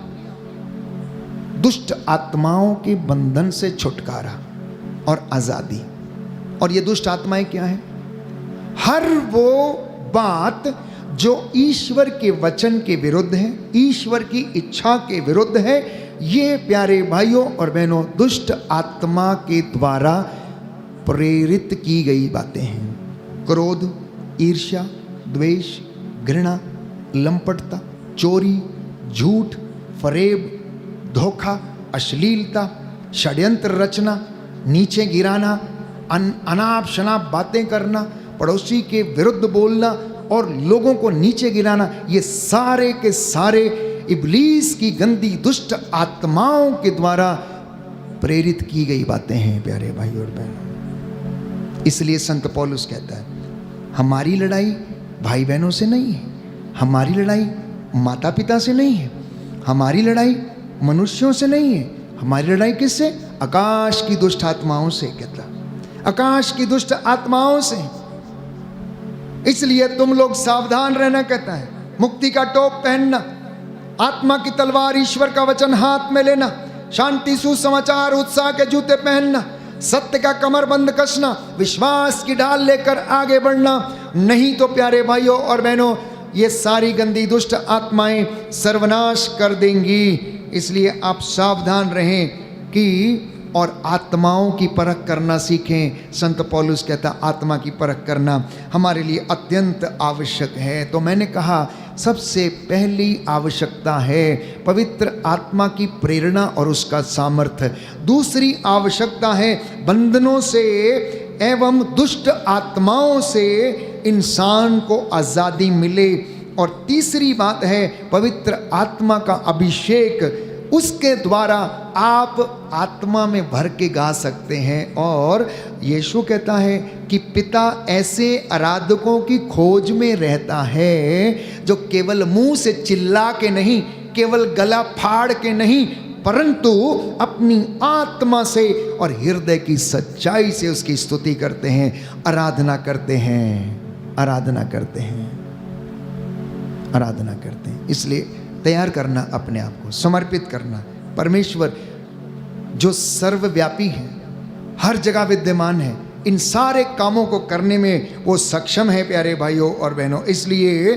दुष्ट आत्माओं के बंधन से छुटकारा और आज़ादी। और ये दुष्ट आत्माएं क्या है? हर वो बात जो ईश्वर के वचन के विरुद्ध है, ईश्वर की इच्छा के विरुद्ध है, ये प्यारे भाइयों और बहनों दुष्ट आत्मा के द्वारा प्रेरित की गई बातें हैं। क्रोध, ईर्ष्या, द्वेष, घृणा, लंपटता, चोरी, झूठ, फरेब, धोखा, अश्लीलता, षड्यंत्र रचना, नीचे गिराना, अनाप शनाप बातें करना, पड़ोसी के विरुद्ध बोलना और लोगों को नीचे गिराना, ये सारे के सारे इब्लीस की गंदी दुष्ट आत्माओं के द्वारा प्रेरित की गई बातें हैं प्यारे भाई और बहनों। इसलिए संत पौलुस कहता है हमारी लड़ाई भाई बहनों से नहीं है, हमारी लड़ाई माता पिता से नहीं है, हमारी लड़ाई मनुष्यों से नहीं है, हमारी लड़ाई किससे? आकाश की दुष्ट आत्माओं से। कहता आकाश की दुष्ट आत्माओं से। इसलिए तुम लोग सावधान रहना, कहता है, मुक्ति का टोप पहनना, आत्मा की तलवार ईश्वर का वचन हाथ में लेना, शांति सुसमाचार उत्साह के जूते पहनना, सत्य का कमरबंद कसना, विश्वास की ढाल लेकर आगे बढ़ना। नहीं तो प्यारे भाइयों और बहनों ये सारी गंदी दुष्ट आत्माएं सर्वनाश कर देंगी। इसलिए आप सावधान रहें कि और आत्माओं की परख करना सीखें। संत पौलुस कहता आत्मा की परख करना हमारे लिए अत्यंत आवश्यक है। तो मैंने कहा सबसे पहली आवश्यकता है पवित्र आत्मा की प्रेरणा और उसका सामर्थ्य। दूसरी आवश्यकता है बंधनों से एवं दुष्ट आत्माओं से इंसान को आज़ादी मिले। और तीसरी बात है पवित्र आत्मा का अभिषेक, उसके द्वारा आप आत्मा में भर के गा सकते हैं। और यीशु कहता है कि पिता ऐसे आराधकों की खोज में रहता है जो केवल मुंह से चिल्ला के नहीं, केवल गला फाड़ के नहीं, परंतु अपनी आत्मा से और हृदय की सच्चाई से उसकी स्तुति करते हैं, आराधना करते हैं, आराधना करते हैं, आराधना करते हैं। इसलिए तैयार करना, अपने आप को समर्पित करना। परमेश्वर जो सर्वव्यापी है, हर जगह विद्यमान है, इन सारे कामों को करने में वो सक्षम है प्यारे भाइयों और बहनों। इसलिए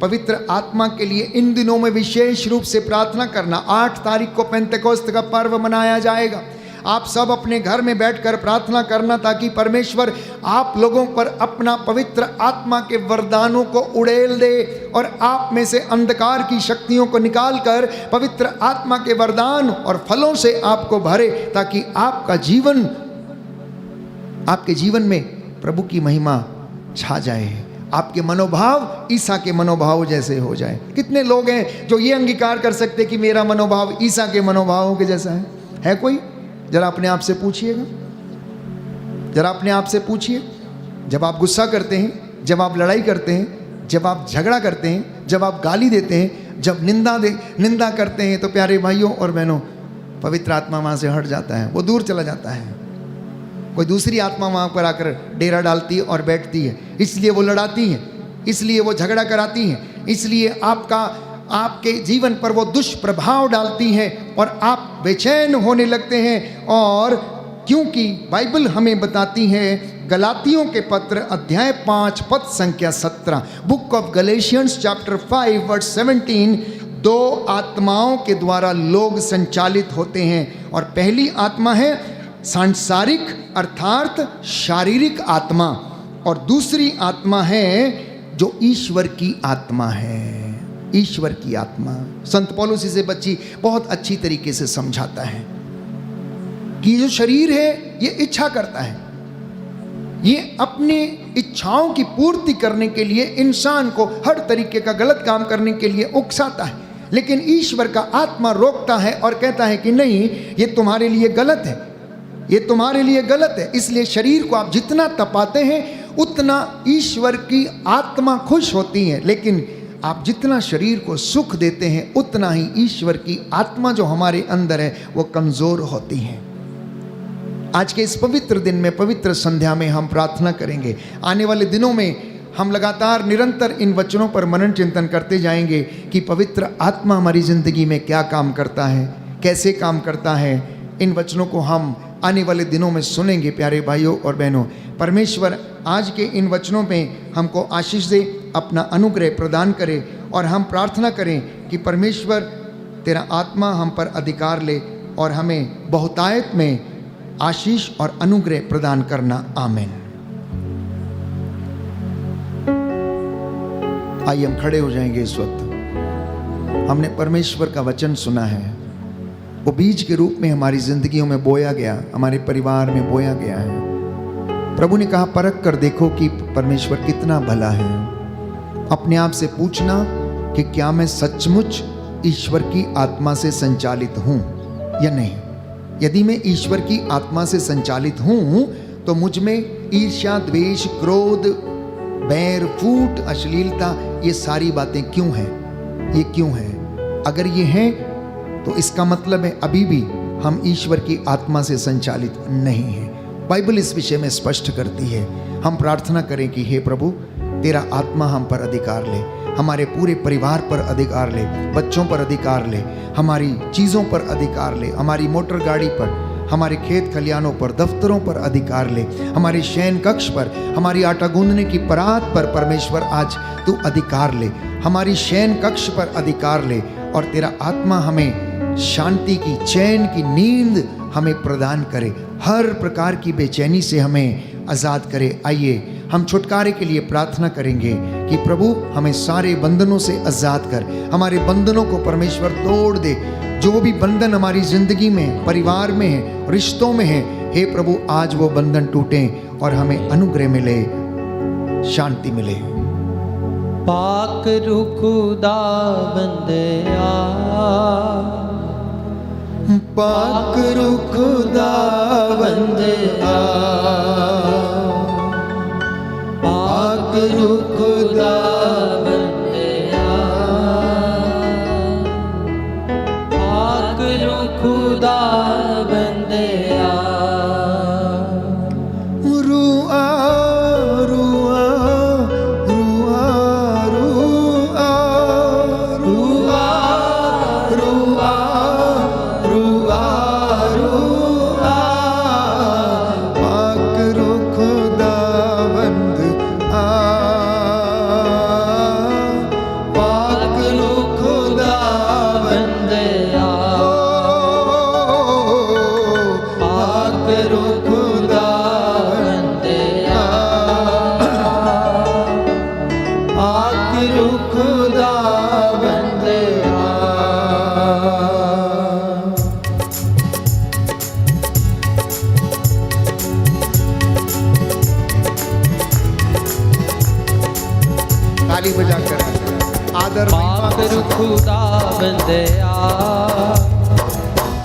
पवित्र आत्मा के लिए इन दिनों में विशेष रूप से प्रार्थना करना। 8 तारीख को पेंतेकोस्त का पर्व मनाया जाएगा। आप सब अपने घर में बैठकर प्रार्थना करना ताकि परमेश्वर आप लोगों पर अपना पवित्र आत्मा के वरदानों को उड़ेल दे और आप में से अंधकार की शक्तियों को निकालकर पवित्र आत्मा के वरदान और फलों से आपको भरे, ताकि आपके जीवन में प्रभु की महिमा छा जाए, आपके मनोभाव ईसा के मनोभाव जैसे हो जाए। कितने लोग हैं जो ये अंगीकार कर सकते कि मेरा मनोभाव ईसा के मनोभावों के जैसा है कोई? जरा अपने आप से पूछिएगा, जरा अपने आप से पूछिए। जब आप गुस्सा करते हैं, जब आप लड़ाई करते हैं, जब आप झगड़ा करते हैं, जब आप गाली देते हैं, जब निंदा करते हैं, तो प्यारे भाइयों और बहनों, पवित्र आत्मा वहाँ से हट जाता है, वो दूर चला जाता है। कोई दूसरी आत्मा वहाँ पर आकर डेरा डालती है और बैठती है, इसलिए वो लड़ाती है, इसलिए वो झगड़ा कराती है, इसलिए आपके जीवन पर वो दुष्प्रभाव डालती है और आप बेचैन होने लगते हैं। और क्योंकि बाइबल हमें बताती है, गलातियों के पत्र अध्याय 5 पद संख्या 17, book of Galatians chapter 5 verse 17, 2 आत्माओं के द्वारा लोग संचालित होते हैं। और पहली आत्मा है सांसारिक अर्थात शारीरिक आत्मा, और दूसरी आत्मा है जो ईश्वर की आत्मा है, ईश्वर की आत्मा। संत पौलुस इसे बच्ची बहुत अच्छी तरीके से समझाता है कि जो शरीर है ये इच्छा करता है, ये अपनी इच्छाओं की पूर्ति करने के लिए इंसान को हर तरीके का गलत काम करने के लिए उकसाता है, लेकिन ईश्वर का आत्मा रोकता है और कहता है कि नहीं, ये तुम्हारे लिए गलत है, ये तुम्हारे लिए गलत है। इसलिए शरीर को आप जितना तपाते हैं उतना ईश्वर की आत्मा खुश होती है, लेकिन आप जितना शरीर को सुख देते हैं उतना ही ईश्वर की आत्मा जो हमारे अंदर है वो कमजोर होती है। आज के इस पवित्र दिन में, पवित्र संध्या में हम प्रार्थना करेंगे। आने वाले दिनों में हम लगातार निरंतर इन वचनों पर मनन चिंतन करते जाएंगे कि पवित्र आत्मा हमारी जिंदगी में क्या काम करता है, कैसे काम करता है। इन वचनों को हम आने वाले दिनों में सुनेंगे। प्यारे भाइयों और बहनों, परमेश्वर आज के इन वचनों में हमको आशीष दे, अपना अनुग्रह प्रदान करे, और हम प्रार्थना करें कि परमेश्वर तेरा आत्मा हम पर अधिकार ले और हमें बहुतायत में आशीष और अनुग्रह प्रदान करना। आमीन। आइए हम खड़े हो जाएंगे। इस वक्त हमने परमेश्वर का वचन सुना है, वो बीज के रूप में हमारी जिंदगियों में बोया गया, हमारे परिवार में बोया गया है। प्रभु ने कहा, परख कर देखो कि परमेश्वर कितना भला है। अपने आप से पूछना कि क्या मैं सचमुच ईश्वर की आत्मा से संचालित हूँ या नहीं। यदि मैं ईश्वर की आत्मा से संचालित हूँ तो मुझ में ईर्ष्या, द्वेष, क्रोध, बैर, फूट, अश्लीलता, ये सारी बातें क्यों हैं? ये क्यों हैं? अगर ये हैं तो इसका मतलब है अभी भी हम ईश्वर की आत्मा से संचालित नहीं हैं। बाइबल इस विषय में स्पष्ट करती है। हम प्रार्थना करें कि हे प्रभु, तेरा आत्मा हम पर अधिकार ले, हमारे पूरे परिवार पर अधिकार ले, बच्चों पर अधिकार ले, हमारी चीज़ों पर अधिकार ले, हमारी मोटर गाड़ी पर, हमारे खेत खलियानों पर, दफ्तरों पर अधिकार ले, हमारे शयन कक्ष पर, हमारी आटा गूंदने की परात पर परमेश्वर आज तू अधिकार ले, हमारी शयन कक्ष पर अधिकार ले, और तेरा आत्मा हमें शांति की, चैन की नींद हमें प्रदान करे, हर प्रकार की बेचैनी से हमें आज़ाद करे। आइए हम छुटकारे के लिए प्रार्थना करेंगे कि प्रभु हमें सारे बंधनों से आज़ाद कर, हमारे बंधनों को परमेश्वर तोड़ दे। जो भी बंधन हमारी ज़िंदगी में, परिवार में है, रिश्तों में है, हे प्रभु आज वो बंधन टूटें और हमें अनुग्रह मिले, शांति मिले। पाक रूह खुदा बंदया, पाक रूह खुदा बंदया, पाक रूह खुदा बंदया, पाक रूह खुदा बंदया, रूआ रूआ रूआ रूआ रूआ रूआ रूआ रूआ, पाक रूह खुदा बंद आ। खुदा बंदया। ताली बजाकर आदर पाक रू खुदा बंदया,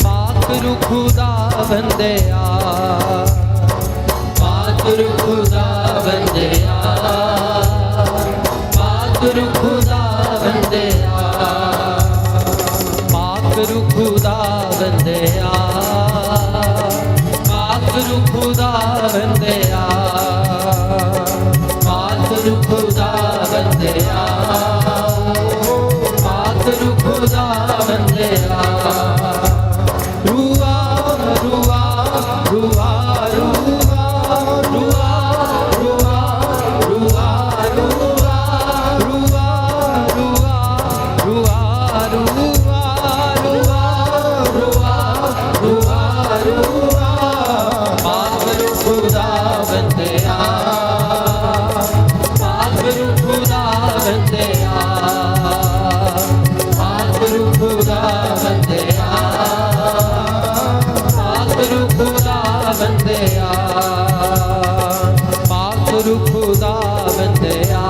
पाक रू खुदा बंदया, पाक रू खुदा बंदया, पाक रू खुदा बंदया, पाक रू खुदा बंदया, पाक रू खुदा बंदया, पाक रू खुदा बंदया, पाक रू खुदा बंदया। रुआ रुआ रुआ रुआ रुआ रुआ रुआ रुआ रुआ रुआ रुआ रुआ रुआ रुआ रुआ रुआ। पाक रू खुदा बंदया, पाक रू खुदा बंदया, पाक रू खुदा बंदया, पाक रू खुदा बंदया, पाक रू खुदा बंदया,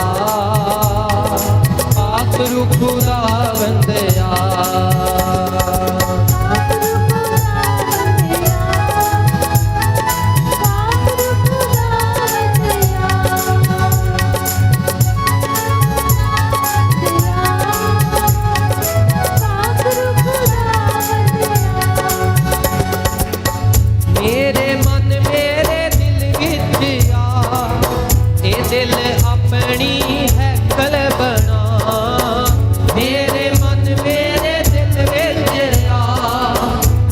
पाक रू खुदा बंदया। मेरे मन मेरे दिल विच आ, ए दिल अपनी है कल बना। मेरे मन मेरे दिल विच आ,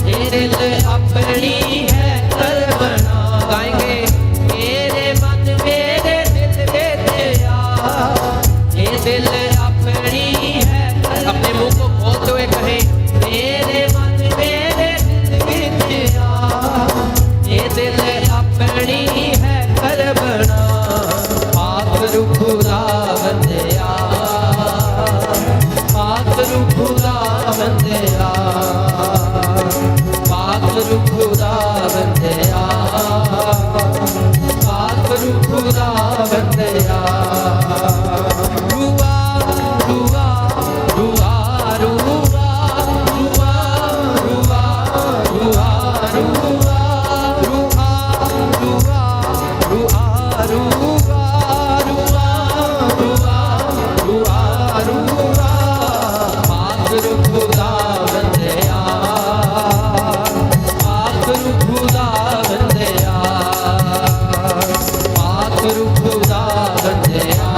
ए दिल अपनी है कल बना। गाएंगे मेरे मन मेरे दिल विच आ, ए दिल अपनी है कल। अपने मुंह को खोलते हुए कहें मेरे मन मेरे दिल विच आ, ये दिल अपनी है कर बना। पाक रू खुदा बंदया, पाक रू खुदा बंदया, पाक रू खुदा बंदया, पाक रू खुदा बंदया। रुआ रुआ रुआ रुआ रुआ रुआ रुआ रुआ रुआ रुआ रुआ रुआ रुआ रुआ रुआ। पाक रू खुदा बंदया, पाक रू खुदा बंदया, पाक रू खुदा बंदया,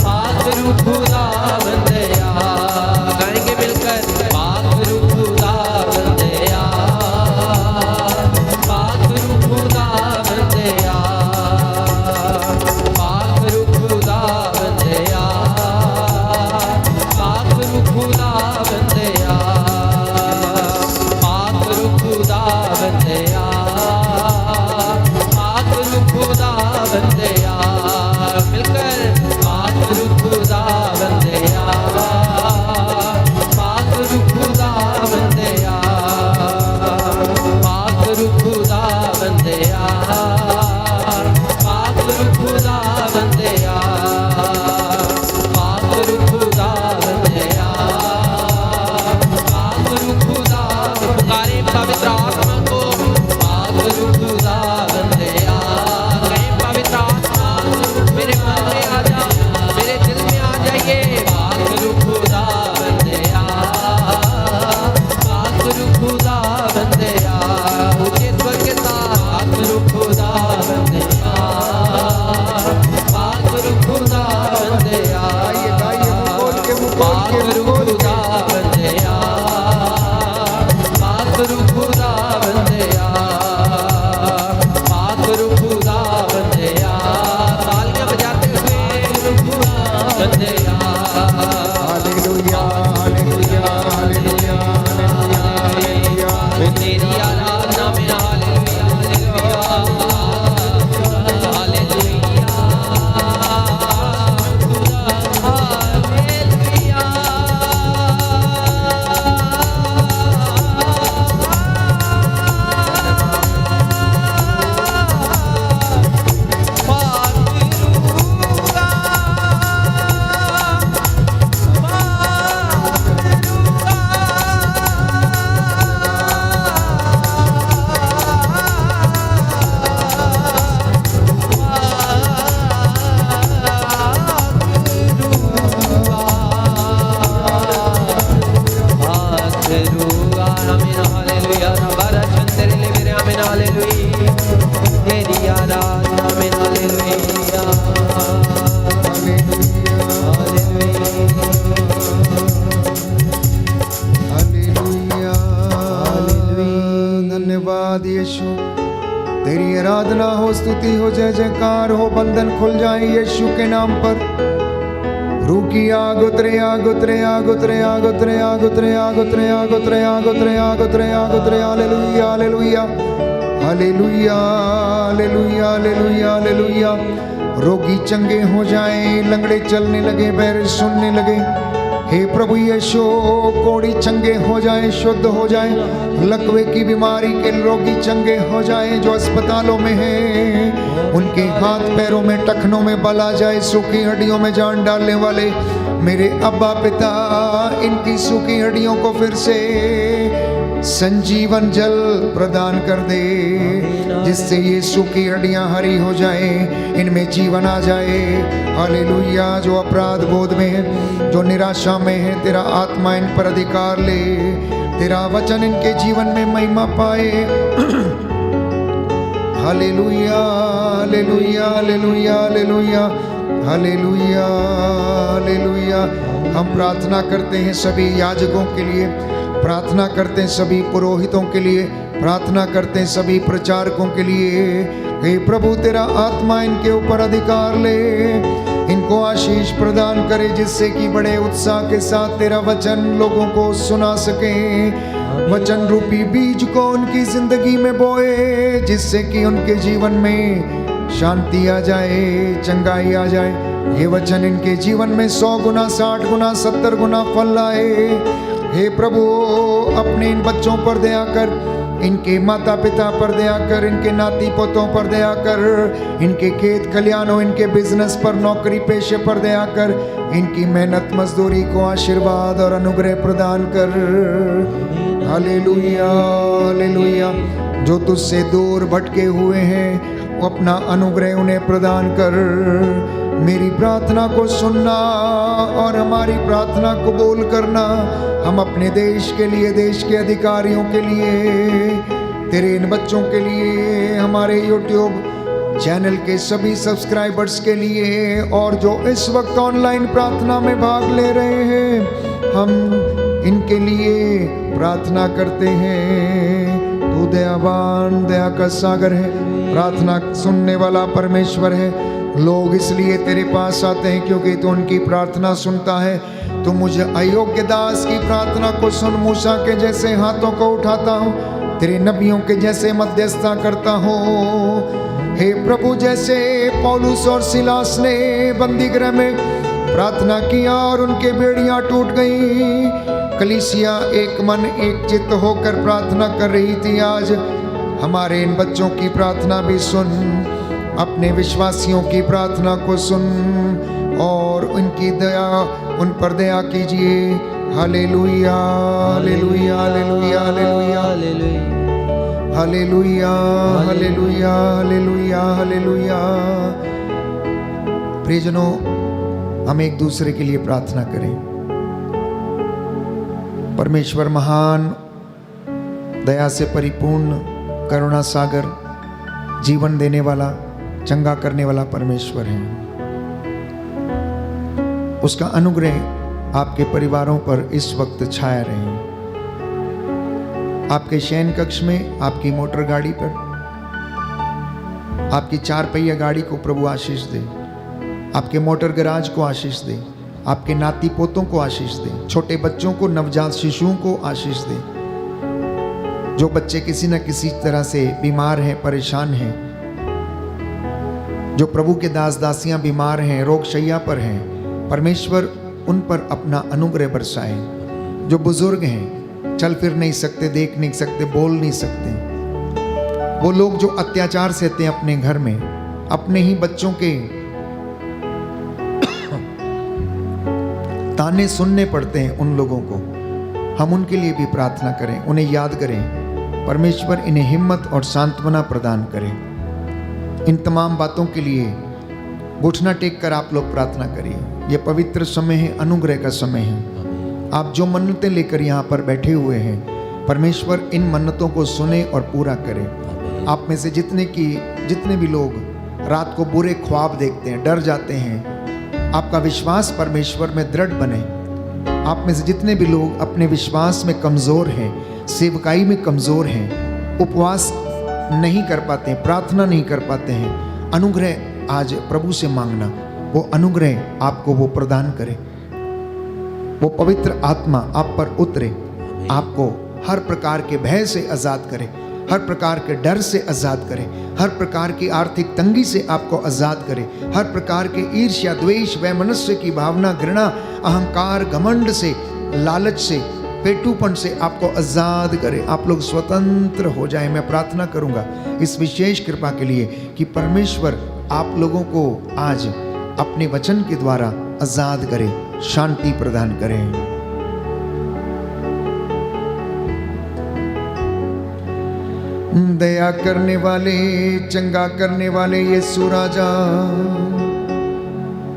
पाक रू खुदा बंदया। गाएंगे मिलकर पाक रू खुदा बंदया, पाक रू खुदा बंदया, पाक रू खुदा बंदया, पाक रू खुदा बंदया, पाक रू खुदा बंदया, पाक रू खुदा बंदया। मिलकर पाक रू खुदा बंदया, पाक रू खुदा बंदया, पाक रू खुदा बंदया, पाक रू खुदा बंदया, पाक रू खुदा बंदया, पाक रू खुदा। पुकारे पवित्र आत्मा को पाक रू खुदा बंदया। कहें पवित्र आत्मा मेरे मन में आ जा, मेरे दिल में आ जाइए। पाक रू खुदा बंदया, पाक रू खुदा बंदया। ऊंचे स्वर के साथ पाक रू खुदा बंदया, पाक रू खुदा बंदया। गाइए गाइए मुंह खोल के मुंह खोल पाक के रू मुंह खोल के। खुदा बंदया, पाक रू खुदा बंदया, पाक रू खुदा बंदया। तालियां बजाते हुए रू खुदा बंदया। Hallelujah hallelujah hallelujah hallelujah hallelujah. तेरी आराधना में हालेलुया हालेलुया हालेलुया। स्तुति हो, जय जयकार हो, बंधन खुल जाए यीशु के नाम पर। रूकी आग उतरे, आग उतरे, आग उतरे, आग उतरे, आग उतरे, आग उतरे, आग उतरे, आग उतरे, आग उतरे, आग उतरे। Hallelujah, hallelujah, hallelujah, hallelujah, hallelujah, hallelujah. रोगी चंगे हो जाएं, लंगड़े चलने लगे, बहरे सुनने लगे। हे प्रभु यीशु, कोढ़ी चंगे हो जाएं, शुद्ध हो जाएं। लकवे की बीमारी के रोगी चंगे हो जाएं, जो अस्पतालों में हैं, उनके हाथ पैरों में टखनों में बल आ जाए। सूखी हड्डियों में जान डालने वाले मेरे अब्बा पिता, इनकी सूखी हड्डियों को फिर से संजीवन जल प्रदान कर दे, जिससे ये सूखी हड्डियां हरी हो जाए, इनमें जीवन आ जाए। हालेलुया। जो अपराध बोध में है, जो निराशा में है, तेरा आत्मा इन पर अधिकार ले, तेरा वचन इनके जीवन में महिमा पाए। Hallelujah, hallelujah, hallelujah, hallelujah, hallelujah, hallelujah. हम प्रार्थना करते हैं सभी याजकों के लिए, प्रार्थना करते हैं सभी पुरोहितों के लिए, प्रार्थना करते हैं सभी प्रचारकों के लिए। हे प्रभु, तेरा आत्मा इनके ऊपर अधिकार ले, इनको आशीष प्रदान करे, जिससे कि बड़े उत्साह के साथ तेरा वचन लोगों को सुना सके। वचन रूपी बीज को उनकी जिंदगी में बोए, जिससे कि उनके जीवन में शांति आ जाए, चंगाई आ जाए। ये वचन इनके जीवन में 100 गुना, 60 गुना, 70 गुना फल लाए। हे प्रभु, अपने इन बच्चों पर दया कर, इनके माता पिता पर दया कर, इनके नाती पोतों पर दया कर, इनके खेत खलियानों, इनके बिजनेस पर, नौकरी पेशे पर दया कर, इनकी मेहनत मजदूरी को आशीर्वाद और अनुग्रह प्रदान कर। Hallelujah, hallelujah. जो तुझसे दूर भटके हुए हैं, वो अपना अनुग्रह उन्हें प्रदान कर। मेरी प्रार्थना को सुनना और हमारी प्रार्थना कबूल करना। हम अपने देश के लिए, देश के अधिकारियों के लिए, तेरे इन बच्चों के लिए, हमारे YouTube चैनल के सभी सब्सक्राइबर्स के लिए, और जो इस वक्त ऑनलाइन प्रार्थना में भाग ले रहे हैं, हम इनके लिए प्रार्थना करते हैं। तू दयावान, दया का सागर है, प्रार्थना सुनने वाला परमेश्वर है। लोग इसलिए तेरे पास आते हैं क्योंकि तू उनकी प्रार्थना सुनता है। तू मुझे अयोग्य दास की प्रार्थना को सुन। मूसा के जैसे हाथों को उठाता हूँ, तेरे नबियों के जैसे मध्यस्थता करता हूँ। हे प्रभु, जैसे पौलुस और सिलास ने बंदीगृह में प्रार्थना किया और उनके बेड़ियां टूट गईं, कलीसिया एक मन एक चित्त होकर प्रार्थना कर रही थी। आज हमारे इन बच्चों की प्रार्थना भी सुन, अपने विश्वासियों की प्रार्थना को सुन और उनकी दया, उन पर दया कीजिए। Hallelujah, hallelujah, hallelujah, hallelujah, hallelujah, hallelujah, hallelujah, hallelujah. प्रियजनों, हम एक दूसरे के लिए प्रार्थना करें। परमेश्वर महान, दया से परिपूर्ण, करुणा सागर, जीवन देने वाला, चंगा करने वाला परमेश्वर है। उसका अनुग्रह आपके परिवारों पर इस वक्त छाया रहे। आपके शयन कक्ष में, आपकी मोटर गाड़ी पर, आपकी 4 पहिया गाड़ी को प्रभु आशीष दे, आपके मोटर गैराज को आशीष दे, आपके नाती पोतों को आशीष दे, छोटे बच्चों को, नवजात शिशुओं को आशीष दे। जो बच्चे किसी न किसी तरह से बीमार हैं, परेशान हैं, जो प्रभु के दास दासियां बीमार हैं, रोग शैया पर हैं, परमेश्वर उन पर अपना अनुग्रह बरसाए। जो बुजुर्ग हैं, चल फिर नहीं सकते, देख नहीं सकते, बोल नहीं सकते, वो लोग जो अत्याचार सहते हैं अपने घर में, अपने ही बच्चों के ताने सुनने पड़ते हैं, उन लोगों को हम उनके लिए भी प्रार्थना करें, उन्हें याद करें। परमेश्वर इन्हें हिम्मत और सांत्वना प्रदान करें। इन तमाम बातों के लिए घुटना टेक कर आप लोग प्रार्थना करिए। यह पवित्र समय है, अनुग्रह का समय है। आप जो मन्नतें लेकर यहाँ पर बैठे हुए हैं, परमेश्वर इन मन्नतों को सुने और पूरा करे। आप में से जितने भी लोग रात को बुरे ख्वाब देखते हैं, डर जाते हैं, आपका विश्वास परमेश्वर में दृढ़ बने। आप में से जितने भी लोग अपने विश्वास में कमज़ोर हैं, सेवकाई में कमज़ोर हैं, उपवास नहीं कर पाते हैं, प्रार्थना नहीं कर पाते हैं, अनुग्रह आज प्रभु से मांगना, वो अनुग्रह आपको वो प्रदान करे, वो पवित्र आत्मा आप पर उतरे, आपको हर प्रकार के भय से आजाद करे, हर प्रकार के डर से आजाद करे, हर प्रकार की आर्थिक तंगी से आपको आजाद करे, हर प्रकार के ईर्ष्या, द्वेष, वैमनस्य की भावना, घृणा, अहंकार, घमंड से, लालच से, पेटूपन से आपको आजाद करे। आप लोग स्वतंत्र हो जाए। मैं प्रार्थना करूंगा इस विशेष कृपा के लिए कि परमेश्वर आप लोगों को आज अपने वचन के द्वारा आजाद करे, शांति प्रदान करे। दया करने वाले, चंगा करने वाले यीशु राजा,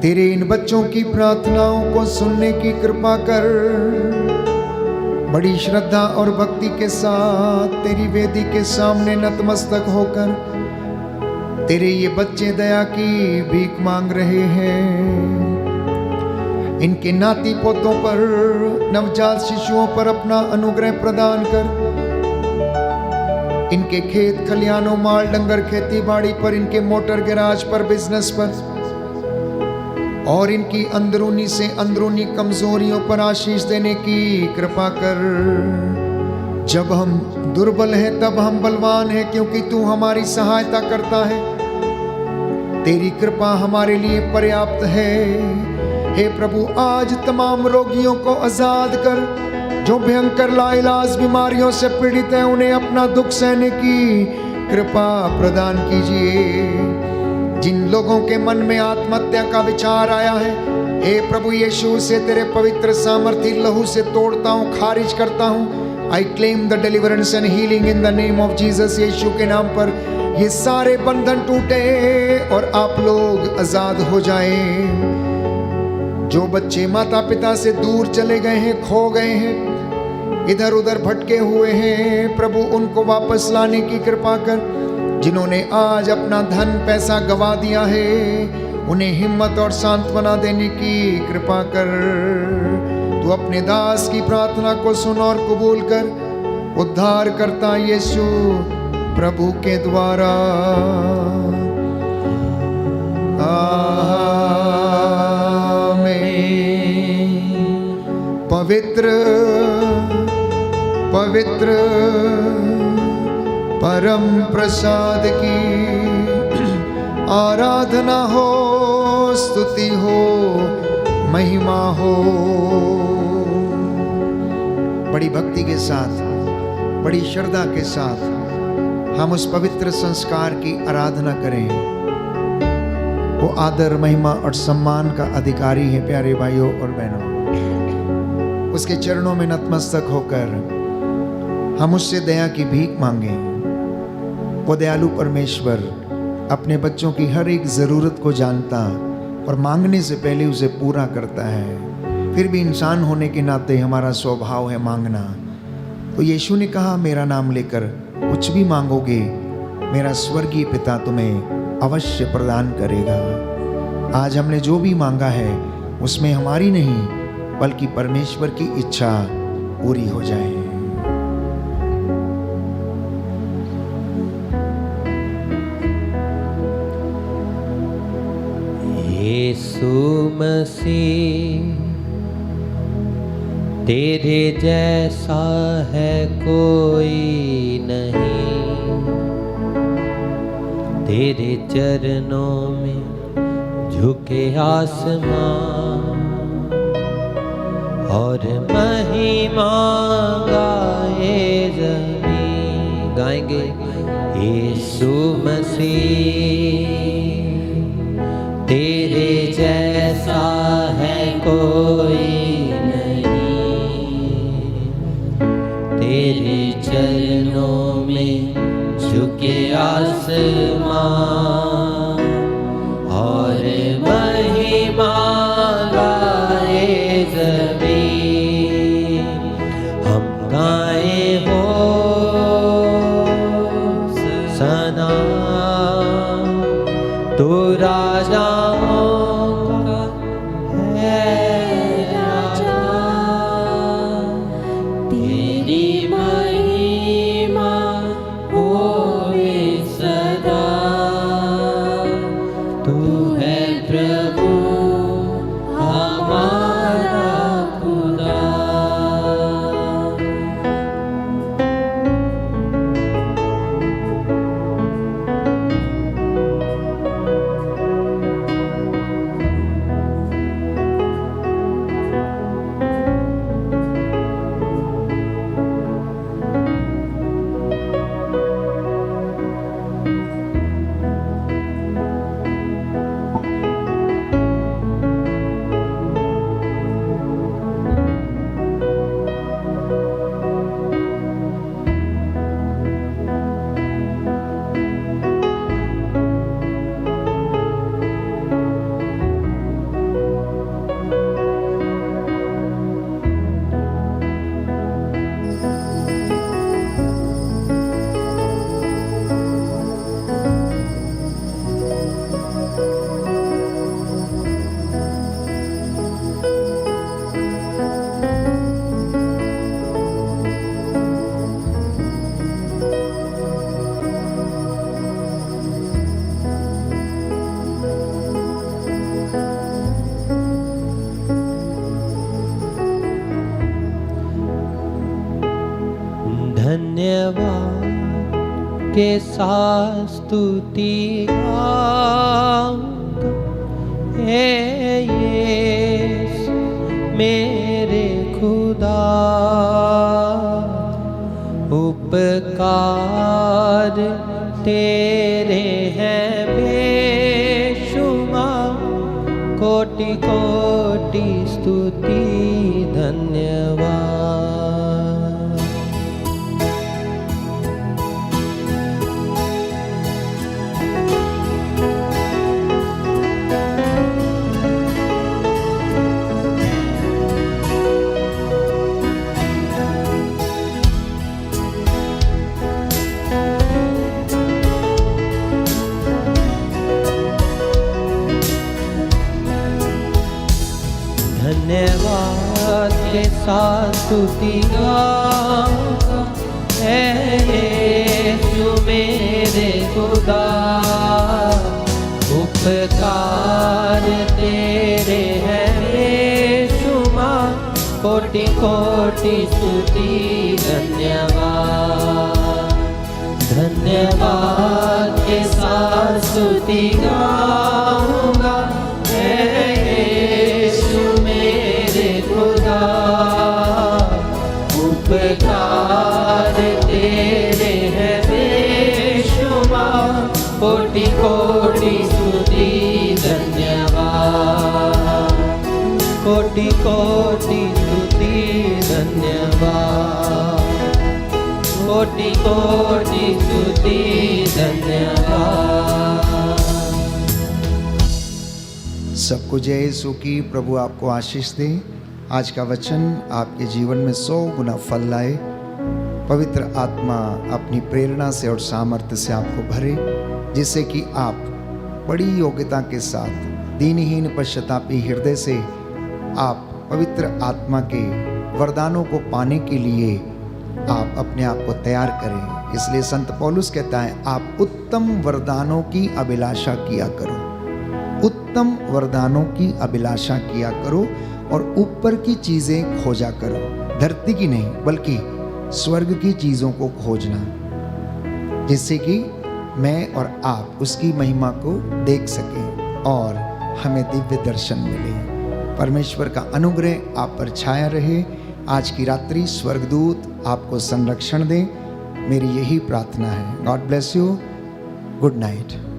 तेरे इन बच्चों की प्रार्थनाओं को सुनने की कृपा कर। बड़ी श्रद्धा और भक्ति के साथ तेरी वेदी के सामने नतमस्तक होकर तेरे ये बच्चे दया की भीख मांग रहे हैं। इनके नाती पोतों पर, नवजात शिशुओं पर अपना अनुग्रह प्रदान कर। इनके खेत खलियानों, माल डंगर, खेती बाड़ी पर, इनके मोटर गैराज पर, बिजनेस पर और इनकी अंदरूनी से अंदरूनी कमजोरियों पर आशीष देने की कृपा कर। जब हम दुर्बल हैं तब हम बलवान हैं, क्योंकि तू हमारी सहायता करता है। तेरी कृपा हमारे लिए पर्याप्त है। हे प्रभु, आज तमाम रोगियों को आजाद कर। जो भयंकर लाइलाज बीमारियों से पीड़ित हैं, उन्हें अपना दुख सहने की कृपा प्रदान कीजिए। जिन लोगों के मन में आत्महत्या का विचार आया है, हे प्रभु यीशु से तेरे पवित्र सामर्थी लहू से तोड़ता हूँ, खारिज करता हूँ। I claim the deliverance and healing in the name of Jesus. यीशु के नाम पर ये सारे बंधन टूटे और आप लोग आजाद हो जाएं। जो बच्चे माता पिता से दूर चले गए हैं, खो गए हैं, इधर उधर भटके हुए हैं, प्रभु उनको वापस लाने की कृपा कर। जिन्होंने आज अपना धन पैसा गवा दिया है, उन्हें हिम्मत और सांत्वना देने की कृपा कर। तू अपने दास की प्रार्थना को सुन और कबूल कर। उद्धार करता यीशु प्रभु के द्वारा। पवित्र पवित्र परम प्रसाद की आराधना हो, स्तुति हो, महिमा हो। बड़ी भक्ति के साथ, बड़ी श्रद्धा के साथ हम उस पवित्र संस्कार की आराधना करें। वो आदर, महिमा और सम्मान का अधिकारी है। प्यारे भाइयों और बहनों, उसके चरणों में नतमस्तक होकर हम उससे दया की भीख मांगें। वो दयालु परमेश्वर अपने बच्चों की हर एक ज़रूरत को जानता और मांगने से पहले उसे पूरा करता है। फिर भी इंसान होने के नाते हमारा स्वभाव है मांगना। तो यीशु ने कहा, मेरा नाम लेकर कुछ भी मांगोगे, मेरा स्वर्गीय पिता तुम्हें अवश्य प्रदान करेगा। आज हमने जो भी मांगा है उसमें हमारी नहीं बल्कि परमेश्वर की इच्छा पूरी हो जाए। यीशु मसीह तेरे जैसा है कोई नहीं, तेरे चरणों में झुके आसमां और महिमा गाए ज़मीं। गाएंगे यीशु मसीह तेरे जैसा है कोई नहीं, तेरे चरणों में झुके आसमां और महिमा गाए ज़मीं। हम गाए हो सना तू राजाओं का है राजा, तेरी महिमा होवे सदा। धन्यवाद के साथ स्तुति गाऊंगा, हे यीशु मेरे खुदा। उपकार तेरे हैं बेशुमार, कोटि कोटि स्तुति धन्यवाद। धन्यवाद के साथ स्तुति गाऊंगा, हे यीशु मेरे खुदा। उपकार तेरे हैं बेशुमार, कोटि कोटि स्तुति धन्यवाद। धन्यवाद के साथ स्तुति गाऊंगा, हे यीशु मेरे खुदा। उपकार तेरे हैं बेशुमार, कोटि कोटि स्तुति धन्यवाद। कोटि कोटि स्तुति धन्यवाद। कोटि कोटि स्तुति धन्यवाद। सबको जय यीशु की। प्रभु आपको आशीष दे। आज का वचन आपके जीवन में 100 गुना फल लाए। पवित्र आत्मा अपनी प्रेरणा से और सामर्थ्य से आपको भरे, जिससे कि आप बड़ी योग्यता के साथ दीनहीन पश्चातापी हृदय से आप पवित्र आत्मा के वरदानों को पाने के लिए आप अपने आप को तैयार करें। इसलिए संत पौलुस कहता है, आप उत्तम वरदानों की अभिलाषा किया करो। उत्तम वरदानों की अभिलाषा किया करो और ऊपर की चीज़ें खोजा करो, धरती की नहीं बल्कि स्वर्ग की चीज़ों को खोजना, जिससे कि मैं और आप उसकी महिमा को देख सकें और हमें दिव्य दर्शन मिले। परमेश्वर का अनुग्रह आप पर छाया रहे। आज की रात्रि स्वर्गदूत आपको संरक्षण दें, मेरी यही प्रार्थना है। God bless you. Good night.